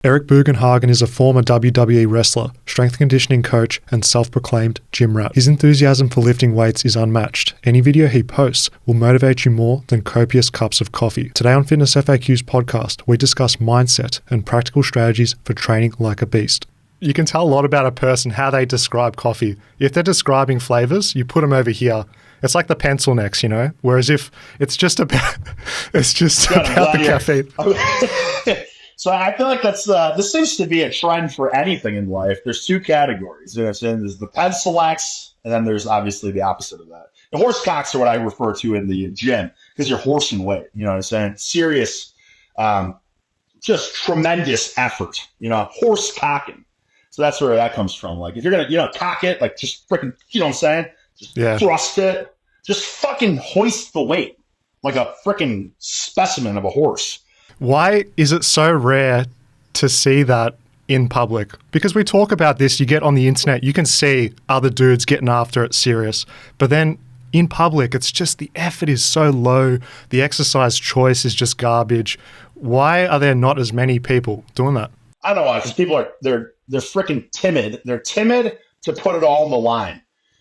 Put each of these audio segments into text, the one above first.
Eric Bugenhagen is a former WWE wrestler, strength and conditioning coach, and self-proclaimed gym rat. His enthusiasm for lifting weights is unmatched. Any video he posts will motivate you more than copious cups of coffee. Today on Fitness FAQ's podcast, we discuss mindset and practical strategies for training like a beast. You can tell a lot about a person how they describe coffee. If they're describing flavors, you put them over here. It's like the pencil necks, you know? Whereas if it's just about, about the caffeine. So I feel like that's this seems to be a trend for anything in life. There's two categories. You know what I'm saying? There's the pencil X, and then there's obviously the opposite of that. The horse cocks are what I refer to in the gym because you're horsing weight. You know what I'm saying? Serious, just tremendous effort. You know, horse cocking. So that's where that comes from. Like if you're gonna, cock it, like just freaking, you know what I'm saying? Just thrust it. Just fucking hoist the weight like a freaking specimen of a horse. Why is it so rare to see that in public? Because we talk about this, you get on the internet, you can see other dudes getting after it serious. But then in public, it's just the effort is so low. The exercise choice is just garbage. Why are there not as many people doing that? I don't know why, because people are, they're freaking timid. They're timid to put it all on the line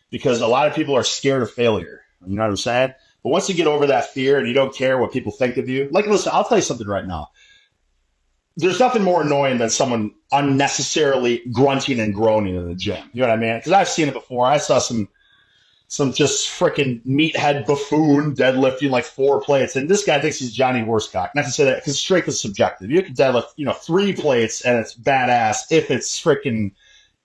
because a lot of people are scared of failure. You know what I'm saying? But once you get over that fear and you don't care what people think of you, like, listen, I'll tell you something right now. There's nothing more annoying than someone unnecessarily grunting and groaning in the gym. You know what I mean? Because I've seen it before. I saw some just freaking meathead buffoon deadlifting like 4 plates. And this guy thinks he's Johnny Horsecock. Not to say that because strength is subjective. You can deadlift, 3 plates and it's badass if it's freaking,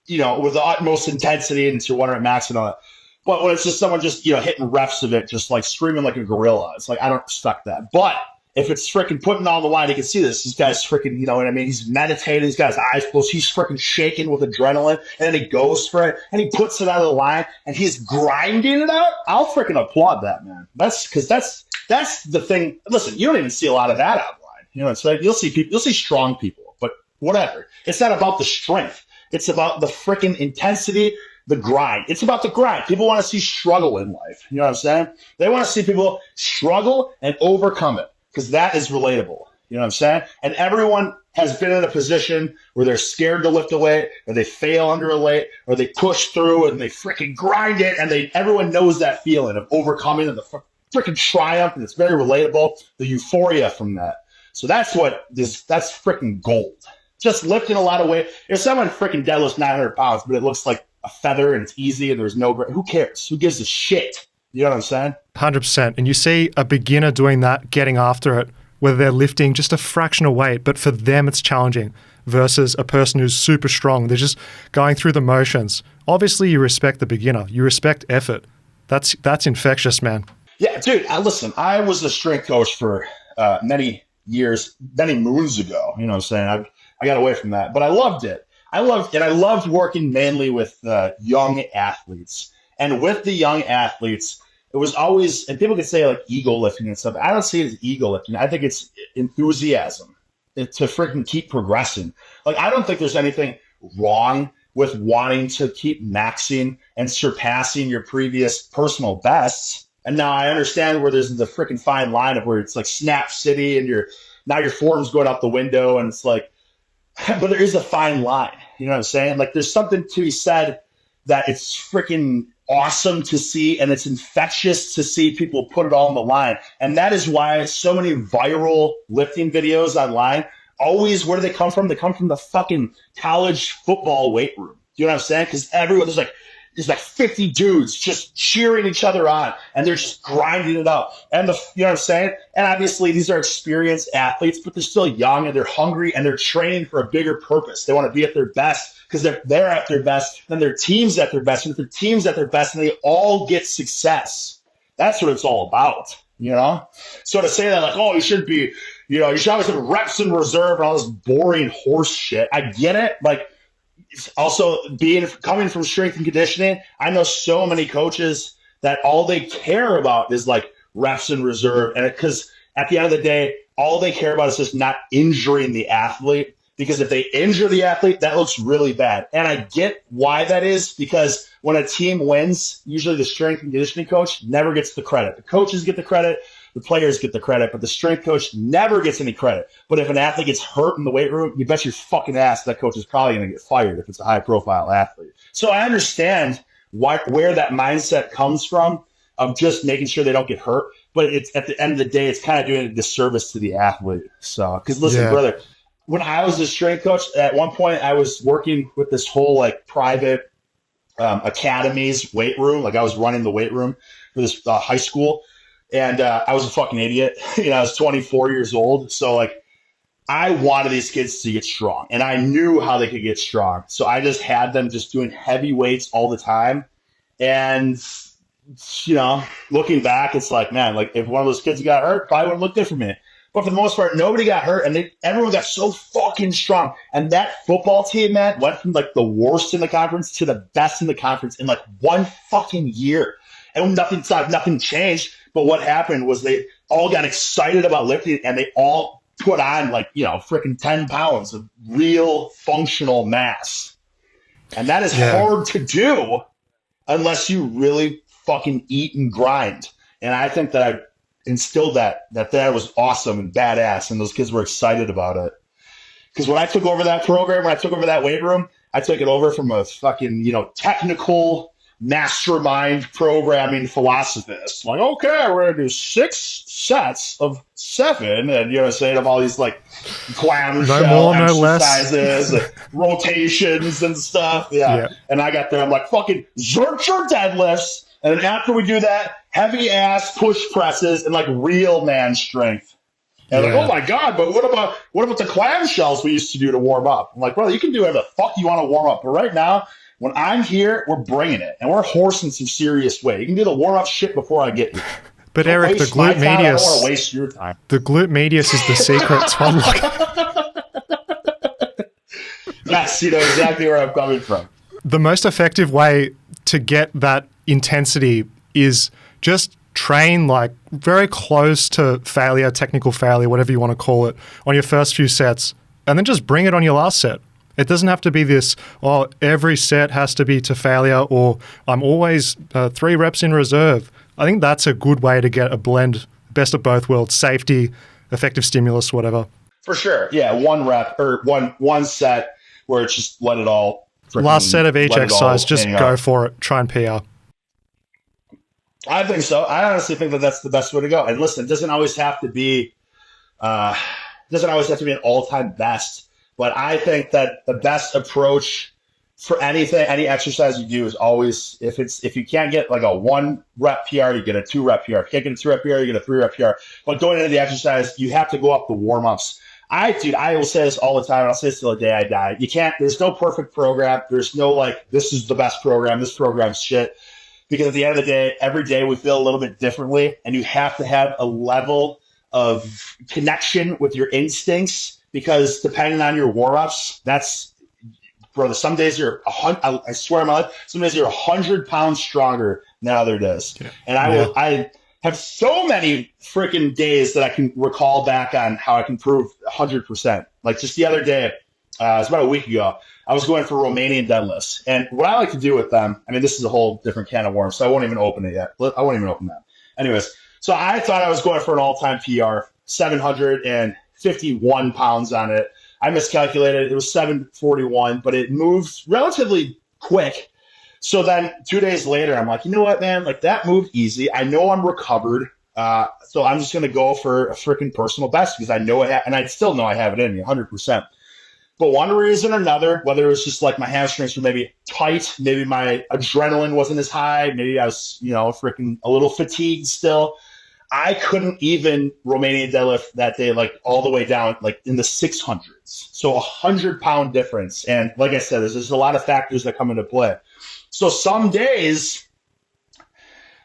with the utmost intensity and it's your 1 rep max and all that. But when it's just someone just, hitting reps of it, just like screaming like a gorilla, it's like, I don't respect that. But if it's freaking putting on the line, you can see this. This guy's freaking, you know what I mean? He's meditating. He's got his eyes closed. He's freaking shaking with adrenaline. And then he goes for it and he puts it out of the line and he's grinding it out. I'll freaking applaud that, man. That's the thing. Listen, you don't even see a lot of that outline. You know what I'm saying? You'll see strong people, but whatever. It's not about the strength. It's about the freaking intensity. The grind. It's about the grind. People want to see struggle in life. You know what I'm saying? They want to see people struggle and overcome it because that is relatable. You know what I'm saying? And everyone has been in a position where they're scared to lift a weight or they fail under a weight or they push through and they freaking grind it and everyone knows that feeling of overcoming and the freaking triumph, and it's very relatable, the euphoria from that. So that's freaking gold. Just lifting a lot of weight. If someone freaking deadlifts 900 pounds, but it looks like a feather and it's easy and there's who cares? Who gives a shit? You know what I'm saying? 100%. And you see a beginner doing that, getting after it, whether they're lifting just a fraction of weight, but for them it's challenging versus a person who's super strong. They're just going through the motions. Obviously you respect the beginner. You respect effort. That's infectious, man. Yeah, dude, listen, I was a strength coach for many years, many moons ago. You know what I'm saying? I got away from that, but I loved it. I loved working mainly with young athletes. And with the young athletes, it was always, and people could say like ego lifting and stuff. I don't see it as ego lifting. I think it's enthusiasm to freaking keep progressing. Like, I don't think there's anything wrong with wanting to keep maxing and surpassing your previous personal bests. And now I understand where there's the freaking fine line of where it's like Snap City and your form's going out the window and it's like, but there is a fine line. You know what I'm saying? Like, there's something to be said that it's freaking awesome to see and it's infectious to see people put it all on the line. And that is why so many viral lifting videos online, always, where do they come from? They come from the fucking college football weight room. You know what I'm saying? Because there's like 50 dudes just cheering each other on and they're just grinding it out. And you know what I'm saying? And obviously these are experienced athletes, but they're still young and they're hungry and they're training for a bigger purpose. They want to be at their best because they're at their best, then their team's at their best, and if their team's at their best, and they all get success. That's what it's all about, So to say that like, oh, you should always have reps in reserve and all this boring horse shit. I get it. Like, also coming from strength and conditioning, I know so many coaches that all they care about is like reps in reserve. And because at the end of the day, all they care about is just not injuring the athlete. Because if they injure the athlete, that looks really bad. And I get why that is, because when a team wins, usually the strength and conditioning coach never gets the credit. The coaches get the credit. the players get the credit, but the strength coach never gets any credit. But if an athlete gets hurt in the weight room, you bet your fucking ass that coach is probably going to get fired if it's a high-profile athlete. So I understand where that mindset comes from of just making sure they don't get hurt. But it's at the end of the day, it's kind of doing a disservice to the athlete. So, because listen, brother, when I was a strength coach, at one point I was working with this whole like private academies weight room. Like I was running the weight room for this high school, and I was a fucking idiot. I was 24 years old, so like I wanted these kids to get strong, and I knew how they could get strong. So I just had them just doing heavy weights all the time, and looking back, it's like, man, like if one of those kids got hurt, probably wouldn't look good for me. But for the most part, nobody got hurt, and everyone got so fucking strong. And that football team, man, went from like the worst in the conference to the best in the conference in like one fucking year. And nothing changed. But what happened was they all got excited about lifting, and they all put on like, freaking 10 pounds of real functional mass. And that is hard to do unless you really fucking eat and grind. And I think that I instilled that was awesome and badass, and those kids were excited about it. Because when I took over that program, when I took over that weight room, I took it over from a fucking, technical mastermind programming philosophist. Like, okay, we're going to do 6 sets of 7, and, of all these, like, clamshell exercises, and rotations and stuff. Yeah. And I got there, I'm like, fucking Zercher deadlifts. And then after we do that, heavy ass push presses and like real man strength. And like, oh my God, but what about the clamshells we used to do to warm up? I'm like, brother, you can do whatever the fuck you want to warm up. But right now, when I'm here, we're bringing it. And we're horsing some serious weight. You can do the warm up shit before I get here. But Eric, the glute medius. I don't want to waste your time. The glute medius is the secret to unlock. Yes, you know exactly where I'm coming from. The most effective way to get that intensity is just train like very close to failure, technical failure, whatever you want to call it, on your first few sets, and then just bring it on your last set. It doesn't have to be this, every set has to be to failure, or I'm always 3 reps in reserve. I think that's a good way to get a blend, best of both worlds, safety, effective stimulus, whatever. For sure. Yeah, 1 rep or one set where it's just let it all. Last set of each exercise, just go for it. Try and PR. I think so. I honestly think that that's the best way to go. And listen, it doesn't always have to be an all-time best. But I think that the best approach for anything, any exercise you do is always, if you can't get like a 1 rep PR, you get a 2 rep PR. If you can't get a 2 rep PR, you get a 3 rep PR. But going into the exercise, you have to go up the warm-ups. I will say this all the time, and I'll say this till the day I die. There's no perfect program. There's no like, this is the best program, this program's shit. Because at the end of the day, every day we feel a little bit differently, and you have to have a level of connection with your instincts, because depending on your warm-ups, brother, some days you're I swear on my life, some days you're 100 pounds stronger than other days. Yeah. And I have so many freaking days that I can recall back on how I can prove 100%. Like just the other day, it was about a week ago, I was going for Romanian deadlifts. And what I like to do with them, I mean, this is a whole different can of worms, so I won't even open it yet. I won't even open that. Anyways, so I thought I was going for an all-time PR, 751 pounds on it. I miscalculated. It was 741, but it moves relatively quick. So then 2 days later, I'm like, you know what, man? Like that moved easy. I know I'm recovered. So I'm just going to go for a freaking personal best because I know it, and I still know I have it in me 100%. But one reason or another, whether it was just like my hamstrings were maybe tight, maybe my adrenaline wasn't as high, maybe I was, freaking a little fatigued still, I couldn't even Romanian deadlift that day, like all the way down, like in the 600s. So 100-pound difference. And like I said, there's a lot of factors that come into play. So some days,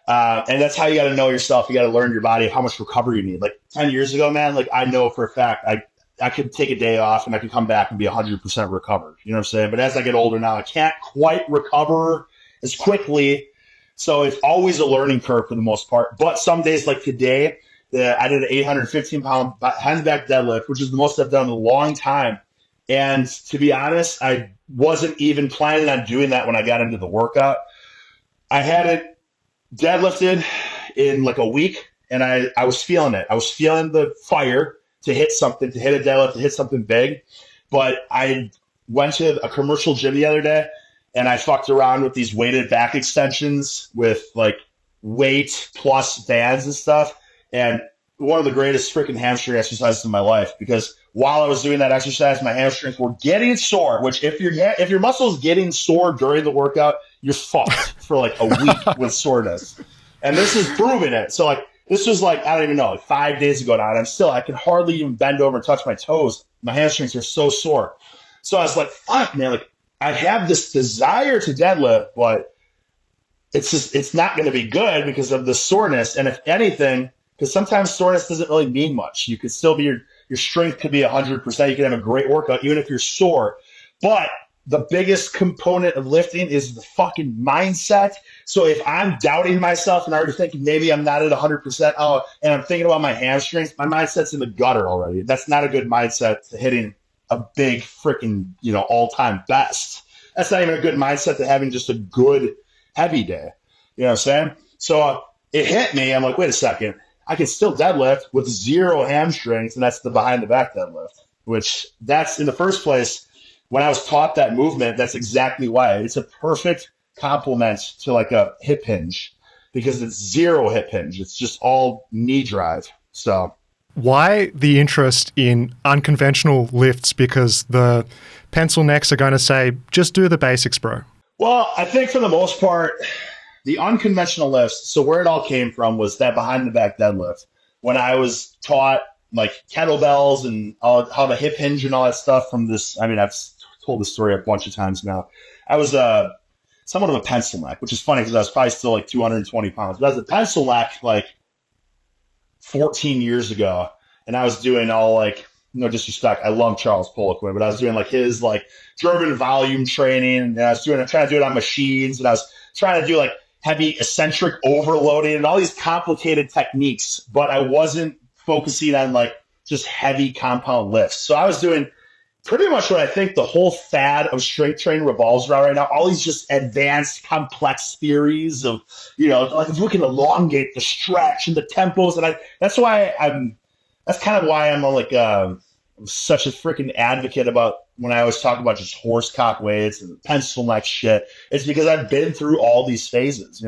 and that's how you got to know yourself. You got to learn your body, how much recovery you need. Like 10 years ago, man, like I know for a fact I could take a day off and I could come back and be 100% recovered. You know what I'm saying? But as I get older now, I can't quite recover as quickly. So it's always a learning curve for the most part. But some days like today, I did an 815-pound handback deadlift, which is the most I've done in a long time. And to be honest, I wasn't even planning on doing that when I got into the workout. I had it deadlifted in like a week, and I was feeling it. I was feeling the fire to hit something, to hit a deadlift, to hit something big. But I went to a commercial gym the other day, and I fucked around with these weighted back extensions with like weight plus bands and stuff. And one of the greatest freaking hamstring exercises in my life, because while I was doing that exercise, my hamstrings were getting sore, which if your muscle's getting sore during the workout, you're fucked for like a week with soreness. And this is proving it. So like, this was like, I don't even know, like 5 days ago now, and I can hardly even bend over and touch my toes. My hamstrings are so sore. So I was like, fuck, man, like I have this desire to deadlift, but it's not going to be good because of the soreness. And if anything, because sometimes soreness doesn't really mean much. You could still be, your strength could be 100%. You can have a great workout, even if you're sore. But the biggest component of lifting is the fucking mindset. So if I'm doubting myself and already thinking maybe I'm not at 100%, and I'm thinking about my hamstrings, my mindset's in the gutter already. That's not a good mindset to hitting a big freaking, all-time best. That's not even a good mindset to having just a good heavy day. You know what I'm saying? So it hit me. I'm like, wait a second. I can still deadlift with 0 hamstrings, and that's the behind the back deadlift, which that's in the first place. When I was taught that movement, that's exactly why. It's a perfect complement to like a hip hinge because it's 0 hip hinge. It's just all knee drive. So why the interest in unconventional lifts? Because the pencil necks are going to say, just do the basics, bro. Well, I think for the most part, the unconventional lifts, so where it all came from was that behind the back deadlift. When I was taught like kettlebells and how the hip hinge and all that stuff from this, I've told this story a bunch of times now. I was somewhat of a pencil neck, which is funny because I was probably still like 220 pounds. But I was a pencil neck like 14 years ago, and I was doing all like, no disrespect, I love Charles Poliquin, but I was doing like his like German volume training, and I was trying to do it on machines, and I was trying to do like heavy eccentric overloading and all these complicated techniques, but I wasn't focusing on like just heavy compound lifts. So I was doing pretty much what I think the whole fad of strength training revolves around right now. All these just advanced, complex theories of, like if we can elongate the stretch and the tempos, and that's kind of why I'm like I'm such a freaking advocate about when I always talk about just horse cock weights and pencil neck shit. It's because I've been through all these phases.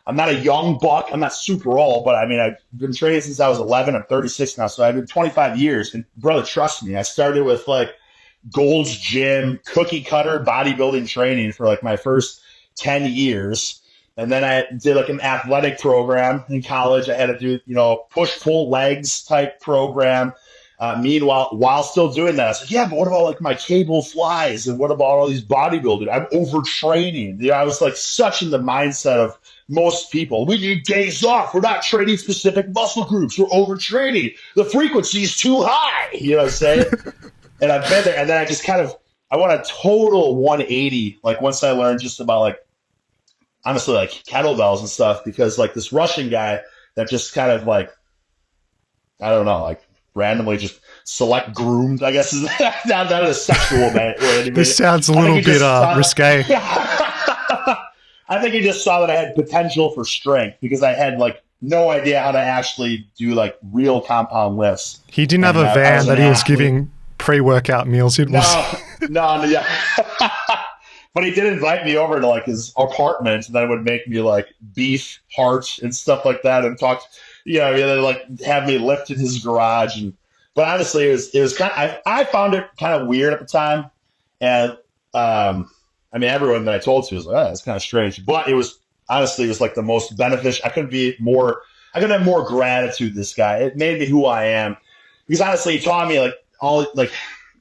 I'm not a young buck. I'm not super old, but I've been training since I was 11. I'm 36 now, so I've been 25 years. And brother, trust me, I started with like Gold's Gym, cookie cutter bodybuilding training for like my first 10 years. And then I did like an athletic program in college. I had to do, push pull legs type program. Meanwhile, while still doing that, I was like, yeah, but what about like my cable flies? And what about all these bodybuilding? I'm overtraining. I was like such in the mindset of most people. We need days off. We're not training specific muscle groups. We're overtraining. The frequency is too high. You know what I'm saying? And I've been there. And then I went a total 180. Like once I learned just about like, honestly, like kettlebells and stuff, because like this Russian guy that just kind of like, I don't know, like randomly just select groomed, I guess, is not in a sexual way. This sounds a little bit risque. I think he just saw that I had potential for strength because I had like no idea how to actually do like real compound lifts. He didn't have a van that he was giving pre-workout meals. No, yeah. But he did invite me over to like his apartment, and then would make me like beef heart and stuff like that, and talk. Like have me lift in his garage. But honestly, it was kind of, I found it kind of weird at the time, and everyone that I told to was like, it's kind of strange. But it was like the most beneficial. I couldn't have more gratitude to this guy. It made me who I am, because honestly, he taught me like all like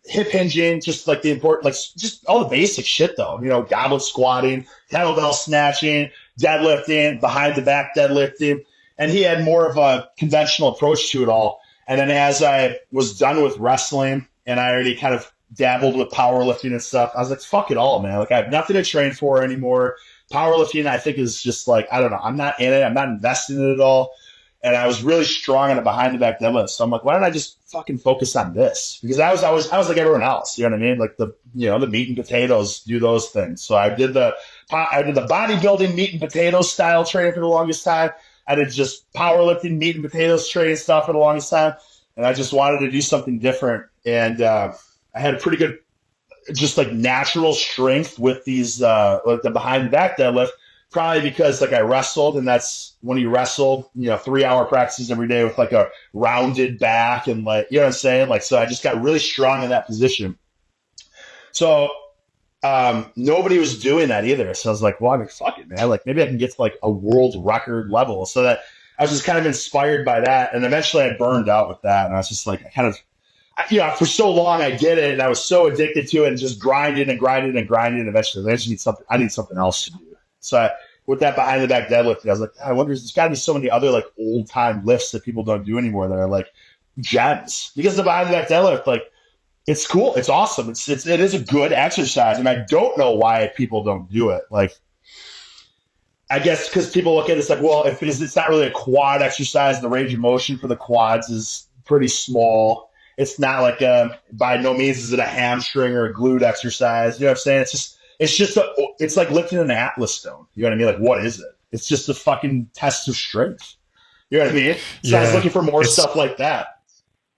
hip hinging, just like the important, like just all the basic shit though. Goblet squatting, kettlebell snatching, deadlifting, behind the back deadlifting. And he had more of a conventional approach to it all. And then as I was done with wrestling and I already kind of dabbled with powerlifting and stuff, I was like, fuck it all, man. Like I have nothing to train for anymore. Powerlifting, I think, is just like, I don't know. I'm not in it. I'm not investing in it at all. And I was really strong on a behind the back deadlift. So I'm like, why don't I just fucking focus on this? Because I was like everyone else. You know what I mean? Like the meat and potatoes, do those things. So I did the bodybuilding meat and potatoes style training for the longest time. I did just powerlifting, meat and potatoes training stuff for the longest time. And I just wanted to do something different. And I had a pretty good, just like natural strength with these, like the behind the back deadlift, probably because like I wrestled, and that's when you wrestle, 3-hour practices every day with like a rounded back and like, you know what I'm saying? Like, so I just got really strong in that position. So nobody was doing that either. So I was like, well, I mean, fuck it, man. Like maybe I can get to like a world record level. So that I was just kind of inspired by that. And eventually I burned out with that. And I was just like, for so long I did it and I was so addicted to it and just grinded and grinded and grinded. And eventually I need something else to do. So with that behind the back deadlift, I was like, I wonder, there's got to be so many other like old time lifts that people don't do anymore that are like gems, because the behind the back deadlift, like, it's cool. It's awesome. It is a good exercise. And I don't know why people don't do it. Like, I guess because people look at it, it's like, well, if it's not really a quad exercise, the range of motion for the quads is pretty small. It's not like by no means is it a hamstring or a glute exercise. You know what I'm saying? It's like lifting an Atlas stone. You know what I mean? Like, what is it? It's just a fucking test of strength. You know what I mean? So I was looking for more stuff like that.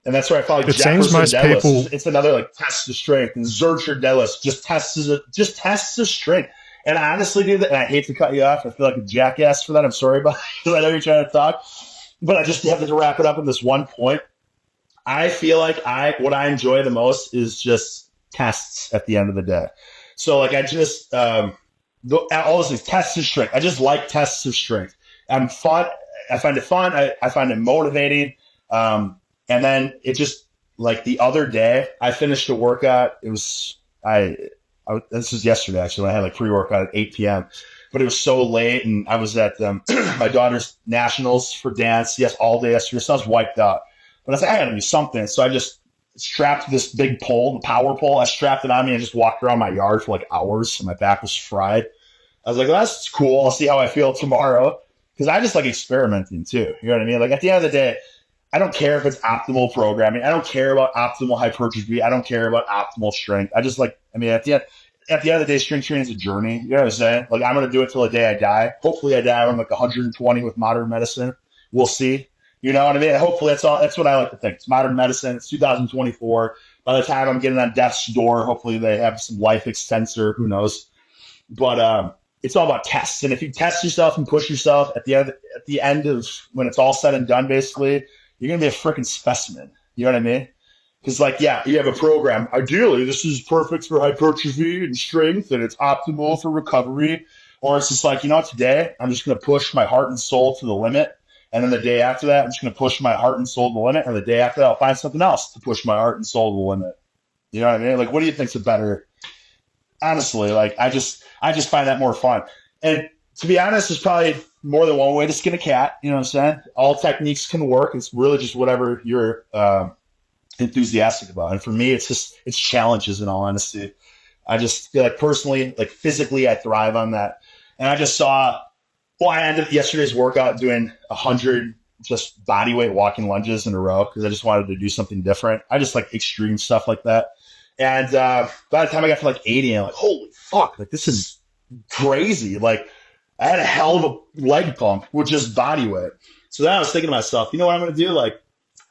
And that's where I found Jefferson deadlifts. It's another like test of strength. And Zercher deadlifts just tests the strength. And I honestly do that. And I hate to cut you off. I feel like a jackass for that. I'm sorry about it, because I know you're trying to talk. But I just have to wrap it up in this one point. I feel like what I enjoy the most is just tests at the end of the day. So like I just all those things, tests of strength. I just like tests of strength. I'm fun. I find it fun. I find it motivating. And then it just, like the other day, I finished a workout. It was, this was yesterday actually. I had like pre-workout at 8 p.m. But it was so late, and I was at my daughter's nationals for dance. Yes, all day yesterday. So I was wiped out. But I was like, I got to do something. So I just strapped this big pole, the power pole. I strapped it on me and just walked around my yard for like hours, and my back was fried. I was like, well, that's cool. I'll see how I feel tomorrow. Because I just like experimenting too. You know what I mean? Like at the end of the day, I don't care if it's optimal programming. I don't care about optimal hypertrophy. I don't care about optimal strength. I just like, I mean, at the end of the day, strength training is a journey. You know what I'm saying? Like, I'm going to do it till the day I die. Hopefully I die when I'm like 120 with modern medicine. We'll see. You know what I mean? Hopefully that's what I like to think. It's modern medicine. It's 2024. By the time I'm getting on death's door, hopefully they have some life extensor. Who knows? But it's all about tests. And if you test yourself and push yourself at the end of when it's all said and done, basically, you're going to be a freaking specimen. You know what I mean? Because, like, yeah, you have a program. Ideally, this is perfect for hypertrophy and strength, and it's optimal for recovery. Or it's just like, today I'm just going to push my heart and soul to the limit. And then the day after that, I'm just going to push my heart and soul to the limit. And the day after that, I'll find something else to push my heart and soul to the limit. You know what I mean? Like, what do you think's a better? Honestly, like, I just find that more fun. And to be honest, there's probably more than one way to skin a cat. You know what I'm saying? All techniques can work. It's really just whatever you're enthusiastic about. And for me, it's challenges, in all honesty. I just feel like personally, like physically, I thrive on that. And I just saw, I ended yesterday's workout doing 100 just body weight walking lunges in a row because I just wanted to do something different. I just like extreme stuff like that. And by the time I got to like 80, I'm like, holy fuck, like this is crazy. Like, I had a hell of a leg pump with just body weight. So then I was thinking to myself, you know what I'm going to do? Like,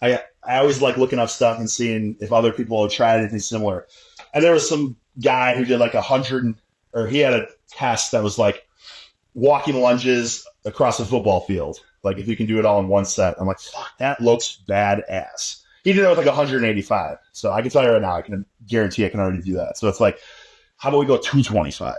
I always like looking up stuff and seeing if other people have tried anything similar. And there was some guy who did like 100, or he had a test that was like walking lunges across a football field. Like, if you can do it all in one set. I'm like, fuck, that looks badass. He did it with like 185. So I can tell you right now, I can guarantee I can already do that. So it's like, how about we go 225?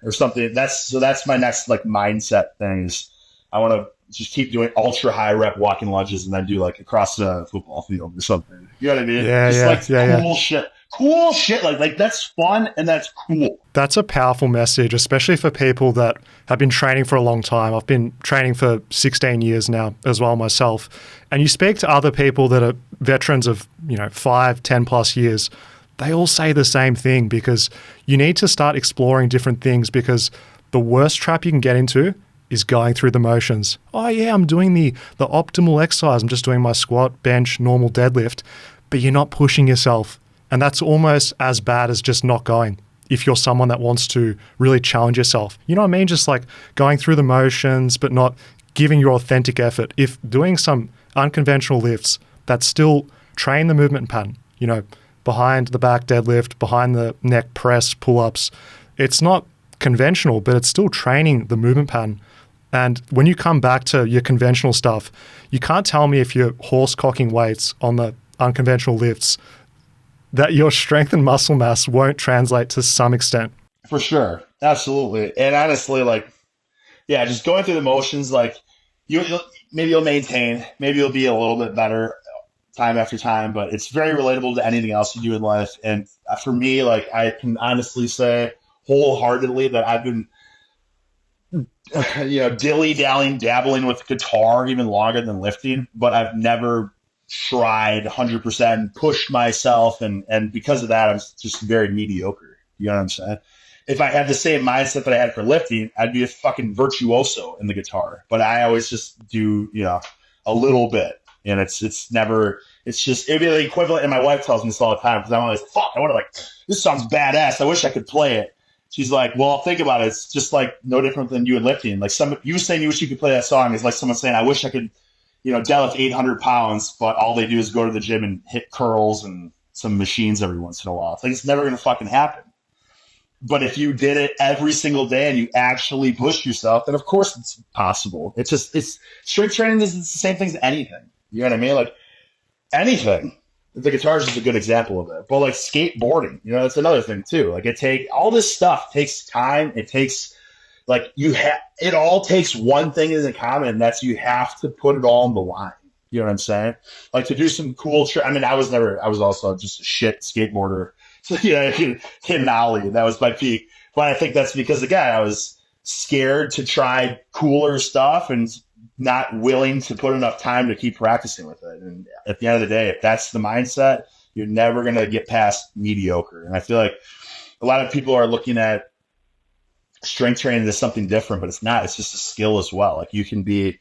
Or something. That's my next like mindset thing is I want to just keep doing ultra high rep walking lunges and then do like across the football field or something. You know what I mean? Cool shit. Like that's fun and that's cool. That's a powerful message, especially for people that have been training for a long time. I've been training for 16 years now as well myself. And you speak to other people that are veterans of, 5, 10 plus years. They all say the same thing, because you need to start exploring different things, because the worst trap you can get into is going through the motions. Oh yeah, I'm doing the optimal exercise. I'm just doing my squat, bench, normal deadlift, but you're not pushing yourself. And that's almost as bad as just not going. If you're someone that wants to really challenge yourself, you know what I mean? Just like going through the motions, but not giving your authentic effort, if doing some unconventional lifts that still train the movement pattern, behind the back deadlift, behind the neck press, pull-ups, it's not conventional, but it's still training the movement pattern. And when you come back to your conventional stuff, you can't tell me if you're horse cocking weights on the unconventional lifts that your strength and muscle mass won't translate to some extent. For sure. Absolutely. And honestly, just going through the motions, maybe you'll maintain, maybe you'll be a little bit better time after time, but it's very relatable to anything else you do in life. And for me, I can honestly say wholeheartedly that I've been, dilly-dallying, dabbling with guitar even longer than lifting, but I've never tried 100% pushed myself. And because of that, I'm just very mediocre. You know what I'm saying? If I had the same mindset that I had for lifting, I'd be a fucking virtuoso in the guitar. But I always just do, a little bit. And it'd be the equivalent. And my wife tells me this all the time because I'm always, fuck, this song's badass. I wish I could play it. She's like, well, think about it. It's just no different than you and lifting. You saying you wish you could play that song is like someone saying, I wish I could, deadlift 800 pounds, but all they do is go to the gym and hit curls and some machines every once in a while. It's never going to fucking happen. But if you did it every single day and you actually pushed yourself, then of course it's possible. It's strength training is the same thing as anything. You know what I mean? Anything. The guitar is just a good example of it. But skateboarding, that's another thing too. All this stuff takes time. It takes it all takes one thing in common, and that's you have to put it all on the line. You know what I'm saying? To do some cool I was also just a shit skateboarder. So, hit Nollie, that was my peak. But I think that's because, again, I was scared to try cooler stuff and not willing to put enough time to keep practicing with it. And at the end of the day, if that's the mindset, you're never going to get past mediocre. And I feel like a lot of people are looking at strength training as something different, but it's not. It's just a skill as well. You can be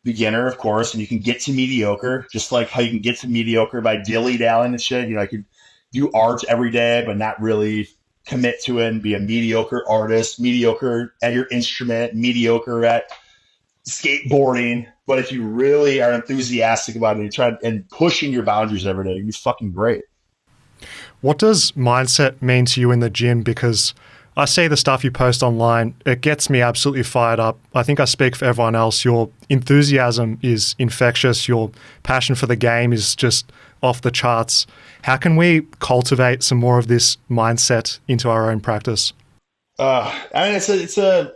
beginner, of course, and you can get to mediocre, just like how you can get to mediocre by dilly-dallying and shit. I could do art every day, but not really commit to it and be a mediocre artist, mediocre at your instrument, mediocre at skateboarding. But if you really are enthusiastic about it, you try and pushing your boundaries every day, you're fucking great. What does mindset mean to you in the gym? Because I see the stuff you post online, it gets me absolutely fired up. I think I speak for everyone else. Your enthusiasm is infectious. Your passion for the game is just off the charts. How can we cultivate some more of this mindset into our own practice? It's a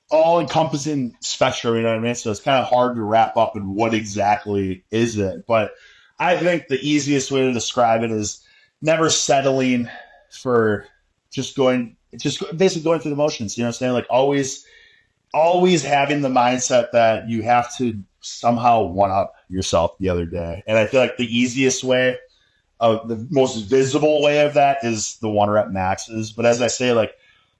all-encompassing spectrum, you know what I mean? So it's kind of hard to wrap up in what exactly is it. But I think the easiest way to describe it is never settling for just basically going through the motions. You know what I'm saying? Always having the mindset that you have to somehow one-up yourself the other day. And I feel like the easiest way, the most visible way of that is the 1-rep maxes. But as I say,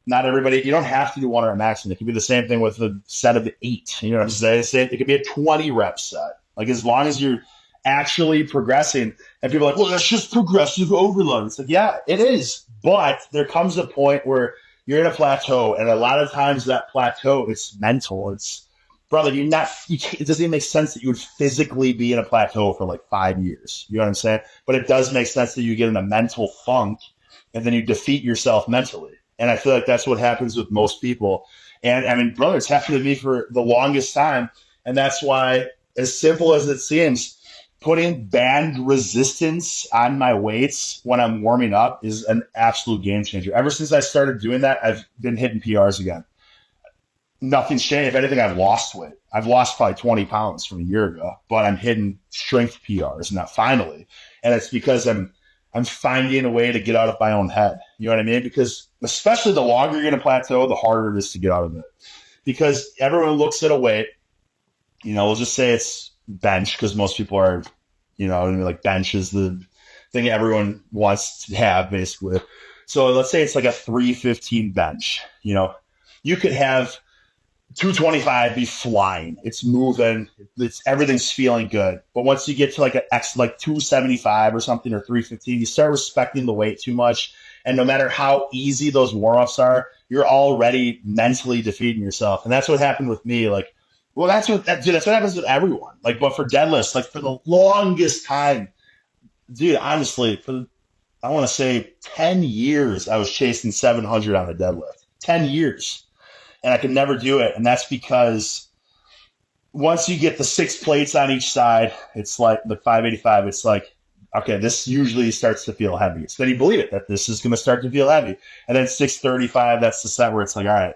not everybody, you don't have to do 1-rep maxing. It could be the same thing with a set of 8. You know what I'm saying? It could be a 20-rep set. As long as you're actually progressing, and people are like, well, that's just progressive overload. It's yeah, it is. But there comes a point where you're in a plateau, and a lot of times that plateau, it's mental. It's, brother, it doesn't even make sense that you would physically be in a plateau for 5 years. You know what I'm saying? But it does make sense that you get in a mental funk, and then you defeat yourself mentally. And I feel like that's what happens with most people. And brother, it's happened to me for the longest time. And that's why, as simple as it seems, putting band resistance on my weights when I'm warming up is an absolute game changer. Ever since I started doing that, I've been hitting PRs again. Nothing's changed. If anything, I've lost weight. I've lost probably 20 pounds from a year ago, but I'm hitting strength PRs now finally. And it's because I'm finding a way to get out of my own head. You know what I mean? Because especially the longer you're going to plateau, the harder it is to get out of it. Because everyone looks at a weight, we'll just say it's bench, because most people are, bench is the thing everyone wants to have, basically. So let's say it's a 315 bench. You could have 225 be flying. It's moving. Everything's feeling good. But once you get to an X, 275 or something, or 315, you start respecting the weight too much. And no matter how easy those warm-ups are, you're already mentally defeating yourself. And that's what happened with me. Well, that's what happens with everyone. Like, but for deadlifts, like for the longest time, dude, honestly, I want to say 10 years, I was chasing 700 on a deadlift. 10 years. And I could never do it. And that's because once you get the 6 plates on each side, it's like the 585, it's like, okay, this usually starts to feel heavy. So then you believe it, that this is going to start to feel heavy. And then 635, that's the set where it's like, all right,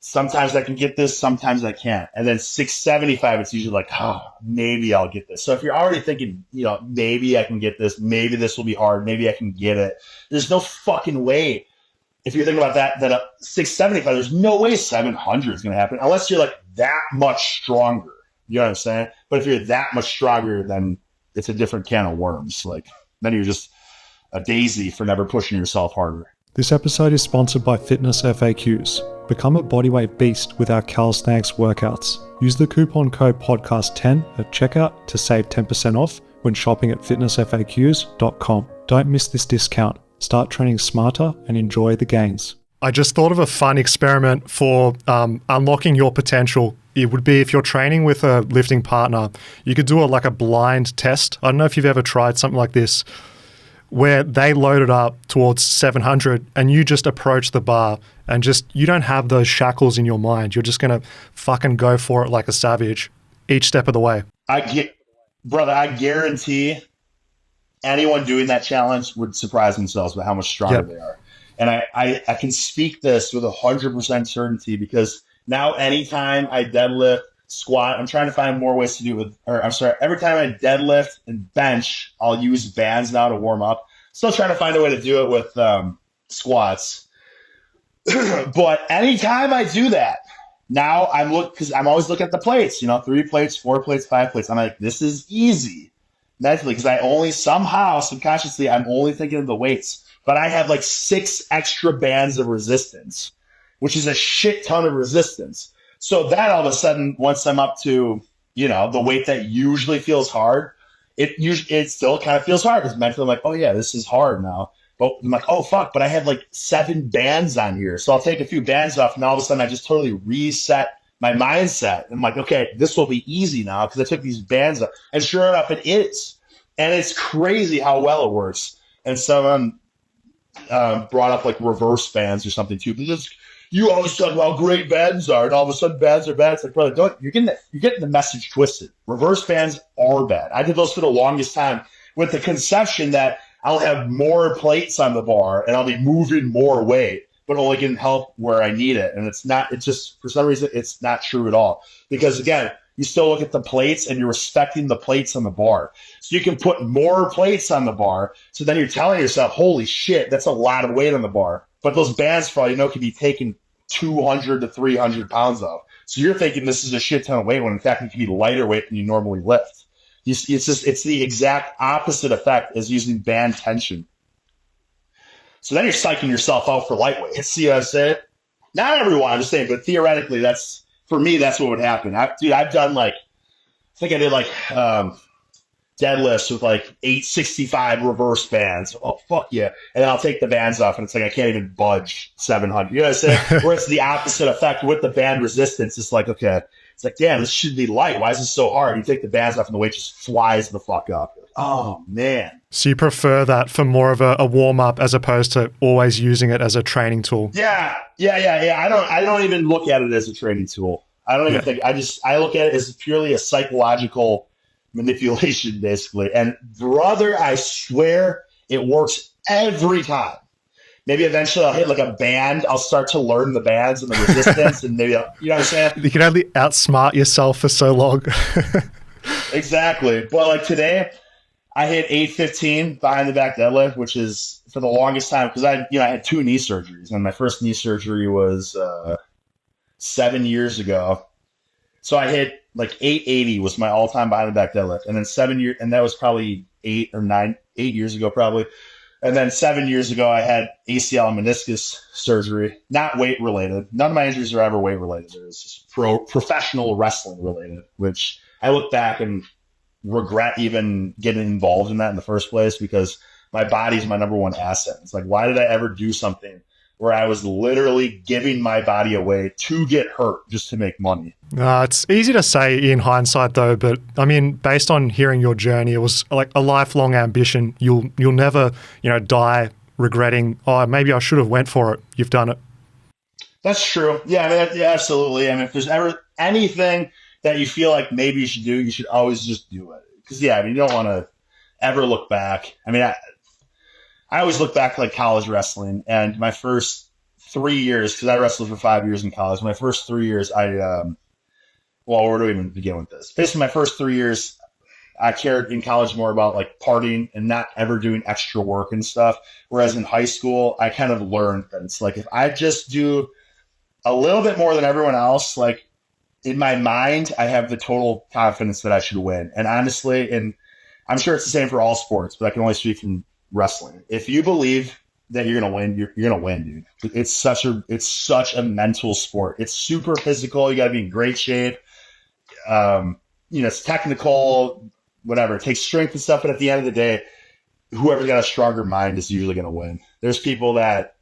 sometimes I can get this, sometimes I can't. And then 675, it's usually like, oh, maybe I'll get this. So if you're already thinking, maybe I can get this, maybe this will be hard, maybe I can get it, there's no fucking way. If you're thinking about that 675, there's no way 700 is going to happen unless you're like that much stronger. You know what I'm saying? But if you're that much stronger, then it's a different can of worms. Like, then you're just a daisy for never pushing yourself harder. This episode is sponsored by Fitness FAQs. Become a bodyweight beast with our calisthenics workouts. Use the coupon code podcast10 at checkout to save 10% off when shopping at fitnessfaqs.com. Don't miss this discount. Start training smarter and enjoy the gains. I just thought of a fun experiment for unlocking your potential. It would be if you're training with a lifting partner, you could do a blind test. I don't know if you've ever tried something like this, where they load it up towards 700 and you just approach the bar and you don't have those shackles in your mind. You're just going to fucking go for it like a savage each step of the way. I guarantee anyone doing that challenge would surprise themselves by how much stronger they are. And I can speak this with 100% certainty because now anytime I deadlift, squat, I'm trying to find more ways to do it every time I deadlift and bench, I'll use bands now to warm up. Still trying to find a way to do it with squats. But anytime I do that, now because I'm always looking at the plates, 3 plates, 4 plates, 5 plates. I'm like, this is easy mentally because I only somehow subconsciously I'm only thinking of the weights, but I have 6 extra bands of resistance, which is a shit ton of resistance. So that all of a sudden, once I'm up to, the weight that usually feels hard, it still kind of feels hard because mentally I'm like, oh yeah, this is hard now. But I'm like, oh fuck, but I have 7 bands on here. So I'll take a few bands off and all of a sudden I just totally reset my mindset. I'm like, okay, this will be easy now because I took these bands off. And sure enough, it is. And it's crazy how well it works. And someone brought up reverse bands or something too. Because you always talk about how great bands are, and all of a sudden bands are bad. It's like, brother, you're getting the message twisted. Reverse bands are bad. I did those for the longest time with the conception that I'll have more plates on the bar and I'll be moving more weight, but only can help where I need it. And it's just, for some reason, it's not true at all. Because again, you still look at the plates and you're respecting the plates on the bar. So you can put more plates on the bar. So then you're telling yourself, holy shit, that's a lot of weight on the bar. But those bands, for all you know, can be taken 200 to 300 pounds of. So you're thinking this is a shit ton of weight when in fact it can be lighter weight than you normally lift. It's the exact opposite effect as using band tension. So then you're psyching yourself out for lightweight. See what I'm saying? Not everyone, I'm just saying, but theoretically, that's what would happen. I've done I think I did deadlifts with 865 reverse bands. Oh, fuck yeah. And then I'll take the bands off and it's I can't even budge 700. You know what I'm saying? Where it's the opposite effect with the band resistance. It's okay. It's damn, this should be light. Why is this so hard? You take the bands off and the weight just flies the fuck up. Oh, man. So you prefer that for more of a warm-up as opposed to always using it as a training tool? Yeah. I don't even look at it as a training tool. I don't even think. I look at it as purely a psychological manipulation, basically. And brother, I swear it works every time. Maybe eventually I'll hit a band. I'll start to learn the bands and the resistance, and maybe you know what I'm saying? You can only outsmart yourself for so long. Exactly. But today, I hit 815 behind the back deadlift, which is for the longest time because I had 2 knee surgeries, and my first knee surgery was 7 years ago. So I hit 880 was my all-time behind the back deadlift, and then 7 years, and that was probably 8 years ago, probably. And then 7 years ago, I had ACL and meniscus surgery, not weight related. None of my injuries are ever weight related. It was just professional wrestling related, which I look back and regret even getting involved in that in the first place because my body's my number one asset. It's why did I ever do something where I was literally giving my body away to get hurt just to make money. It's easy to say in hindsight though, but I mean, based on hearing your journey, it was like a lifelong ambition. You'll never, die regretting, oh, maybe I should have went for it. You've done it. That's true. Yeah, I mean, yeah, absolutely. I mean, if there's ever anything that you feel like maybe you should do, you should always just do it. Because, yeah, I mean, you don't want to ever look back. I mean, I always look back like college wrestling, and my first 3 years, because I wrestled for 5 years in college, my first 3 years, where do we even begin with this? Basically, my first 3 years, I cared in college more about like partying and not ever doing extra work and stuff. Whereas in high school, I kind of learned that it's like, if I just do a little bit more than everyone else, like in my mind, I have the total confidence that I should win. And honestly, and I'm sure it's the same for all sports, but I can only speak from wrestling. If you believe that you're gonna win, you're gonna win, dude. It's such a mental sport. It's super physical. You got to be in great shape. It's technical, whatever. It takes strength and stuff, but at the end of the day, whoever's got a stronger mind is usually going to win. There's people that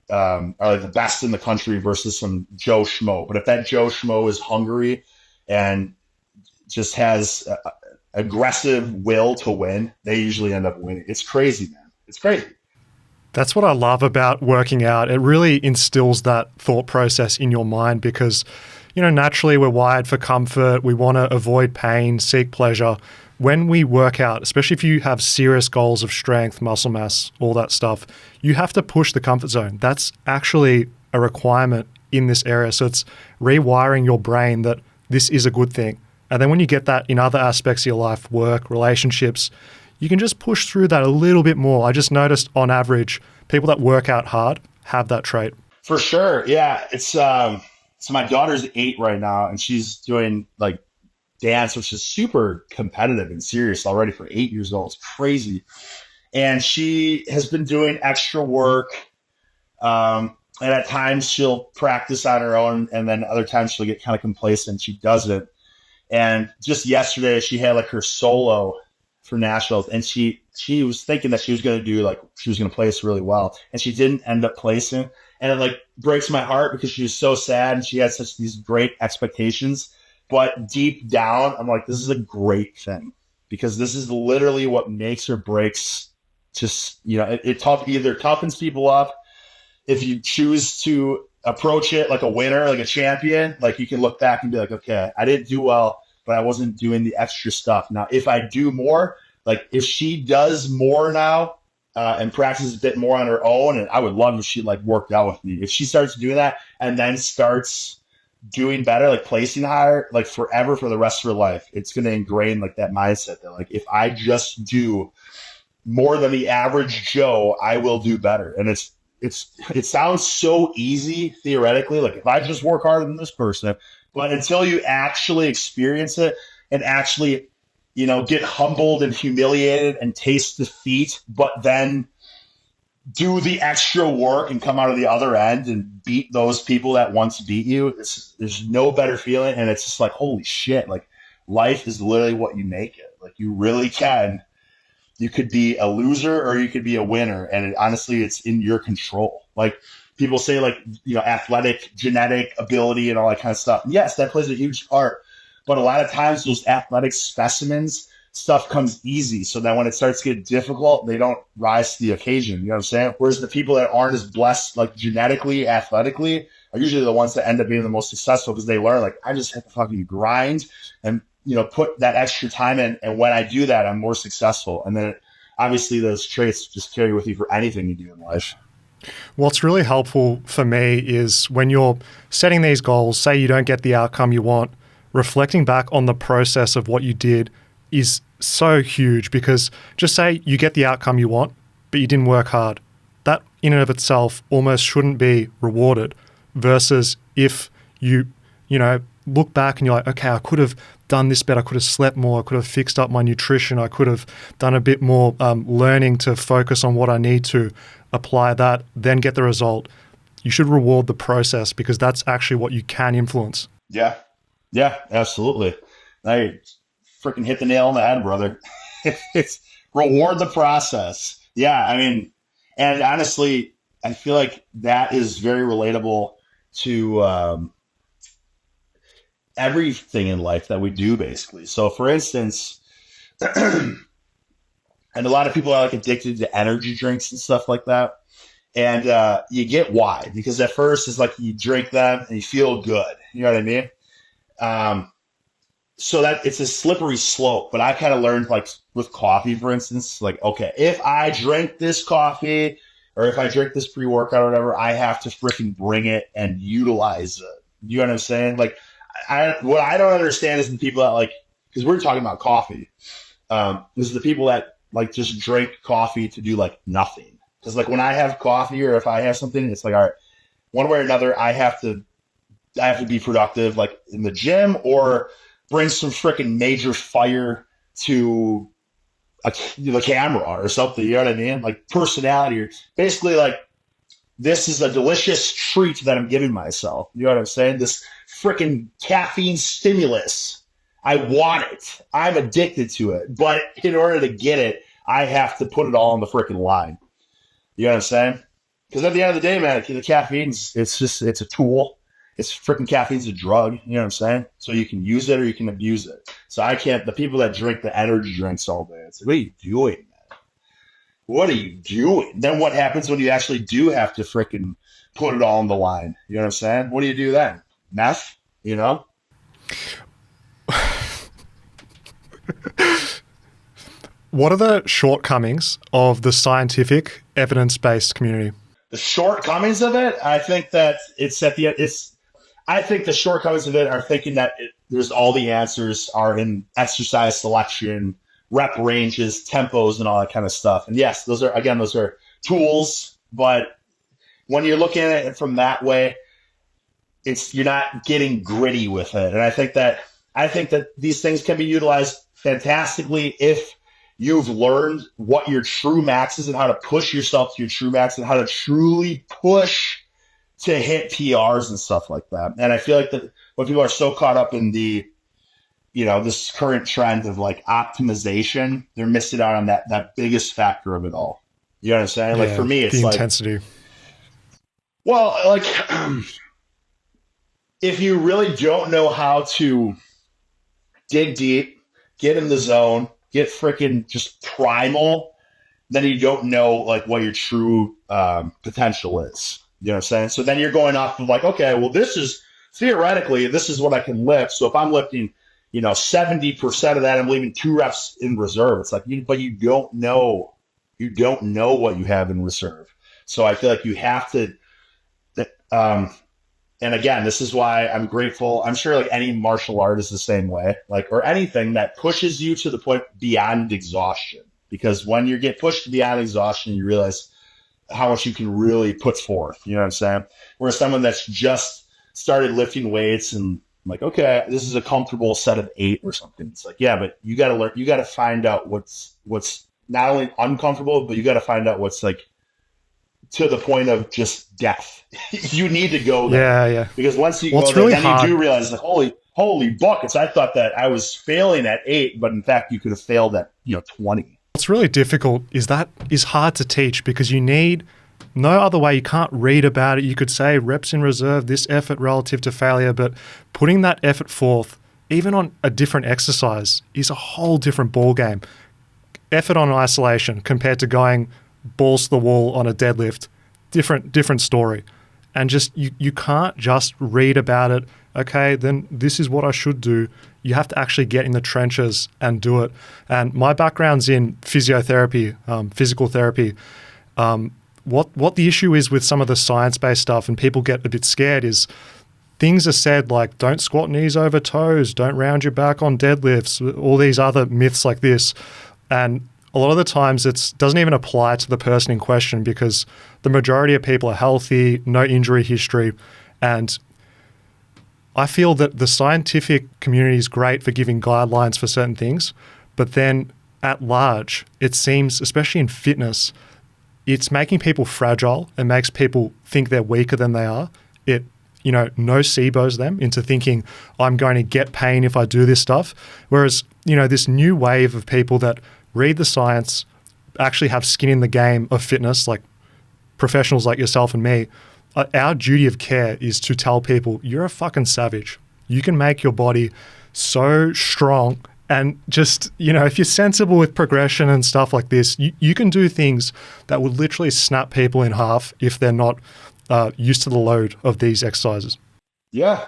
are like the best in the country versus some Joe Schmo. But if that Joe Schmo is hungry and just has aggressive will to win, they usually end up winning. It's crazy, man. It's crazy. That's what I love about working out. It really instills that thought process in your mind because, naturally we're wired for comfort. We want to avoid pain, seek pleasure. When we work out, especially if you have serious goals of strength, muscle mass, all that stuff, you have to push the comfort zone. That's actually a requirement in this area. So it's rewiring your brain that this is a good thing. And then when you get that in other aspects of your life, work, relationships, you can just push through that a little bit more. I just noticed on average, people that work out hard have that trait. For sure. Yeah. It's so my daughter's 8 right now and she's doing like dance, which is super competitive and serious already for 8 years old. It's crazy. And she has been doing extra work. And at times she'll practice on her own. And then other times she'll get kind of complacent. She doesn't. And just yesterday she had like her solo for nationals. And she was thinking that she was going to place really well. And she didn't end up placing. And it like breaks my heart because she was so sad. And she had these great expectations. But deep down, I'm like, this is a great thing because this is literally what makes or breaks. Just, it either toughens people up. If you choose to approach it like a winner, like a champion, like you can look back and be like, okay, I didn't do well, but I wasn't doing the extra stuff. Now, if I do more, like if she does more now and practices a bit more on her own, and I would love if she like worked out with me. If she starts doing that and then starts doing better, like placing higher, like forever for the rest of her life, it's going to ingrain like that mindset that like, if I just do more than the average Joe, I will do better. And it sounds so easy theoretically, like if I just work harder than this person, but until you actually experience it and actually, get humbled and humiliated and taste defeat, but then do the extra work and come out of the other end and beat those people that once beat you, there's no better feeling. And it's just like, holy shit, like life is literally what you make it. Like you really can. You could be a loser or you could be a winner. And honestly, it's in your control. Like people say like, athletic, genetic ability and all that kind of stuff. Yes, that plays a huge part. But a lot of times those athletic specimens, stuff comes easy. So that when it starts to get difficult, they don't rise to the occasion. You know what I'm saying? Whereas the people that aren't as blessed, like genetically, athletically, are usually the ones that end up being the most successful because they learn, like, I just have to fucking grind and, put that extra time in. And when I do that, I'm more successful. And then obviously those traits just carry with you for anything you do in life. What's really helpful for me is when you're setting these goals, say you don't get the outcome you want, reflecting back on the process of what you did is so huge because just say you get the outcome you want, but you didn't work hard. That in and of itself almost shouldn't be rewarded versus if you look back and you're like, okay, I could have done this better. I could have slept more. I could have fixed up my nutrition. I could have done a bit more learning to focus on what I need to apply that, then get the result. You should reward the process because that's actually what you can influence. Yeah. Yeah, absolutely. I freaking hit the nail on the head, brother. It's reward the process. Yeah, I mean, and honestly, I feel like that is very relatable to everything in life that we do, basically. So, for instance, and a lot of people are like addicted to energy drinks and stuff like that. And you get why, because at first it's like you drink them and you feel good. You know what I mean? Um, so that it's a slippery slope. But I kind of learned, like with coffee, for instance, like, okay, if I drink this coffee or if I drink this pre workout or whatever, I have to freaking bring it and utilize it. You know what I'm saying? Like, what I don't understand is the people that like, because we're talking about coffee. This is the people that like just drink coffee to do like nothing. Because like when I have coffee or if I have something, it's like, all right, one way or another, I have to be productive, like in the gym or bring some freaking major fire to the camera or something. You know what I mean? Like personality, or basically like this is a delicious treat that I'm giving myself. You know what I'm saying? This freaking caffeine stimulus. I want it. I'm addicted to it. But in order to get it, I have to put it all on the freaking line. You know what I'm saying? Because at the end of the day, man, the caffeine's, it's a tool. It's freaking caffeine's a drug. You know what I'm saying? So you can use it or you can abuse it. So I can't, the people that drink the energy drinks all day, it's like, what are you doing, man? What are you doing? Then what happens when you actually do have to freaking put it all on the line? You know what I'm saying? What do you do then? Meth? You know? What are the shortcomings of the scientific, evidence-based community? The shortcomings of it, I think that I think the shortcomings of it are thinking that there's all the answers are in exercise selection, rep ranges, tempos, and all that kind of stuff. And yes, those are tools, but when you're looking at it from that way, you're not getting gritty with it. And I think that these things can be utilized fantastically if you've learned what your true max is and how to push yourself to your true max and how to truly push to hit PRs and stuff like that. And I feel like that when people are so caught up in the, this current trend of like optimization, they're missing out on that biggest factor of it all. You know what I'm saying? Yeah, like for me, it's the like intensity. Well, like if you really don't know how to dig deep, get in the zone, get freaking just primal, then you don't know like what your true potential is. You know what I'm saying? So then you're going off of like, okay, well, this is what I can lift. So if I'm lifting, 70% of that, I'm leaving 2 reps in reserve. It's like, but you don't know what you have in reserve. So I feel like you have to, and again, this is why I'm grateful. I'm sure like any martial art is the same way, like, or anything that pushes you to the point beyond exhaustion. Because when you get pushed beyond exhaustion, you realize how much you can really put forth. You know what I'm saying? Whereas someone that's just started lifting weights and like, okay, this is a comfortable set of 8 or something. It's like, yeah, but you got to learn, you got to find out what's not only uncomfortable, but you got to find out what's like to the point of just death. You need to go there. Yeah. Because once you go there, really then hard. you do realize like, holy buckets. I thought that I was failing at 8, but in fact you could have failed at, 20. What's really difficult is that is hard to teach because you need no other way. You can't read about it. You could say reps in reserve, this effort relative to failure, but putting that effort forth, even on a different exercise, is a whole different ballgame. Effort on isolation compared to going balls to the wall on a deadlift, different story. And just you can't just read about it. Okay, then this is what I should do. You have to actually get in the trenches and do it. And my background's in physiotherapy, physical therapy. What the issue is with some of the science-based stuff, and people get a bit scared, is things are said like don't squat knees over toes, don't round your back on deadlifts, all these other myths like this. And a lot of the times it doesn't even apply to the person in question because the majority of people are healthy, no injury history. And I feel that the scientific community is great for giving guidelines for certain things, but then at large, it seems, especially in fitness, it's making people fragile. It makes people think they're weaker than they are. It, nocebos them into thinking I'm going to get pain if I do this stuff. Whereas, this new wave of people that read the science, actually have skin in the game of fitness, like professionals like yourself and me, our duty of care is to tell people, you're a fucking savage. You can make your body so strong. And just, if you're sensible with progression and stuff like this, you can do things that would literally snap people in half if they're not used to the load of these exercises. Yeah,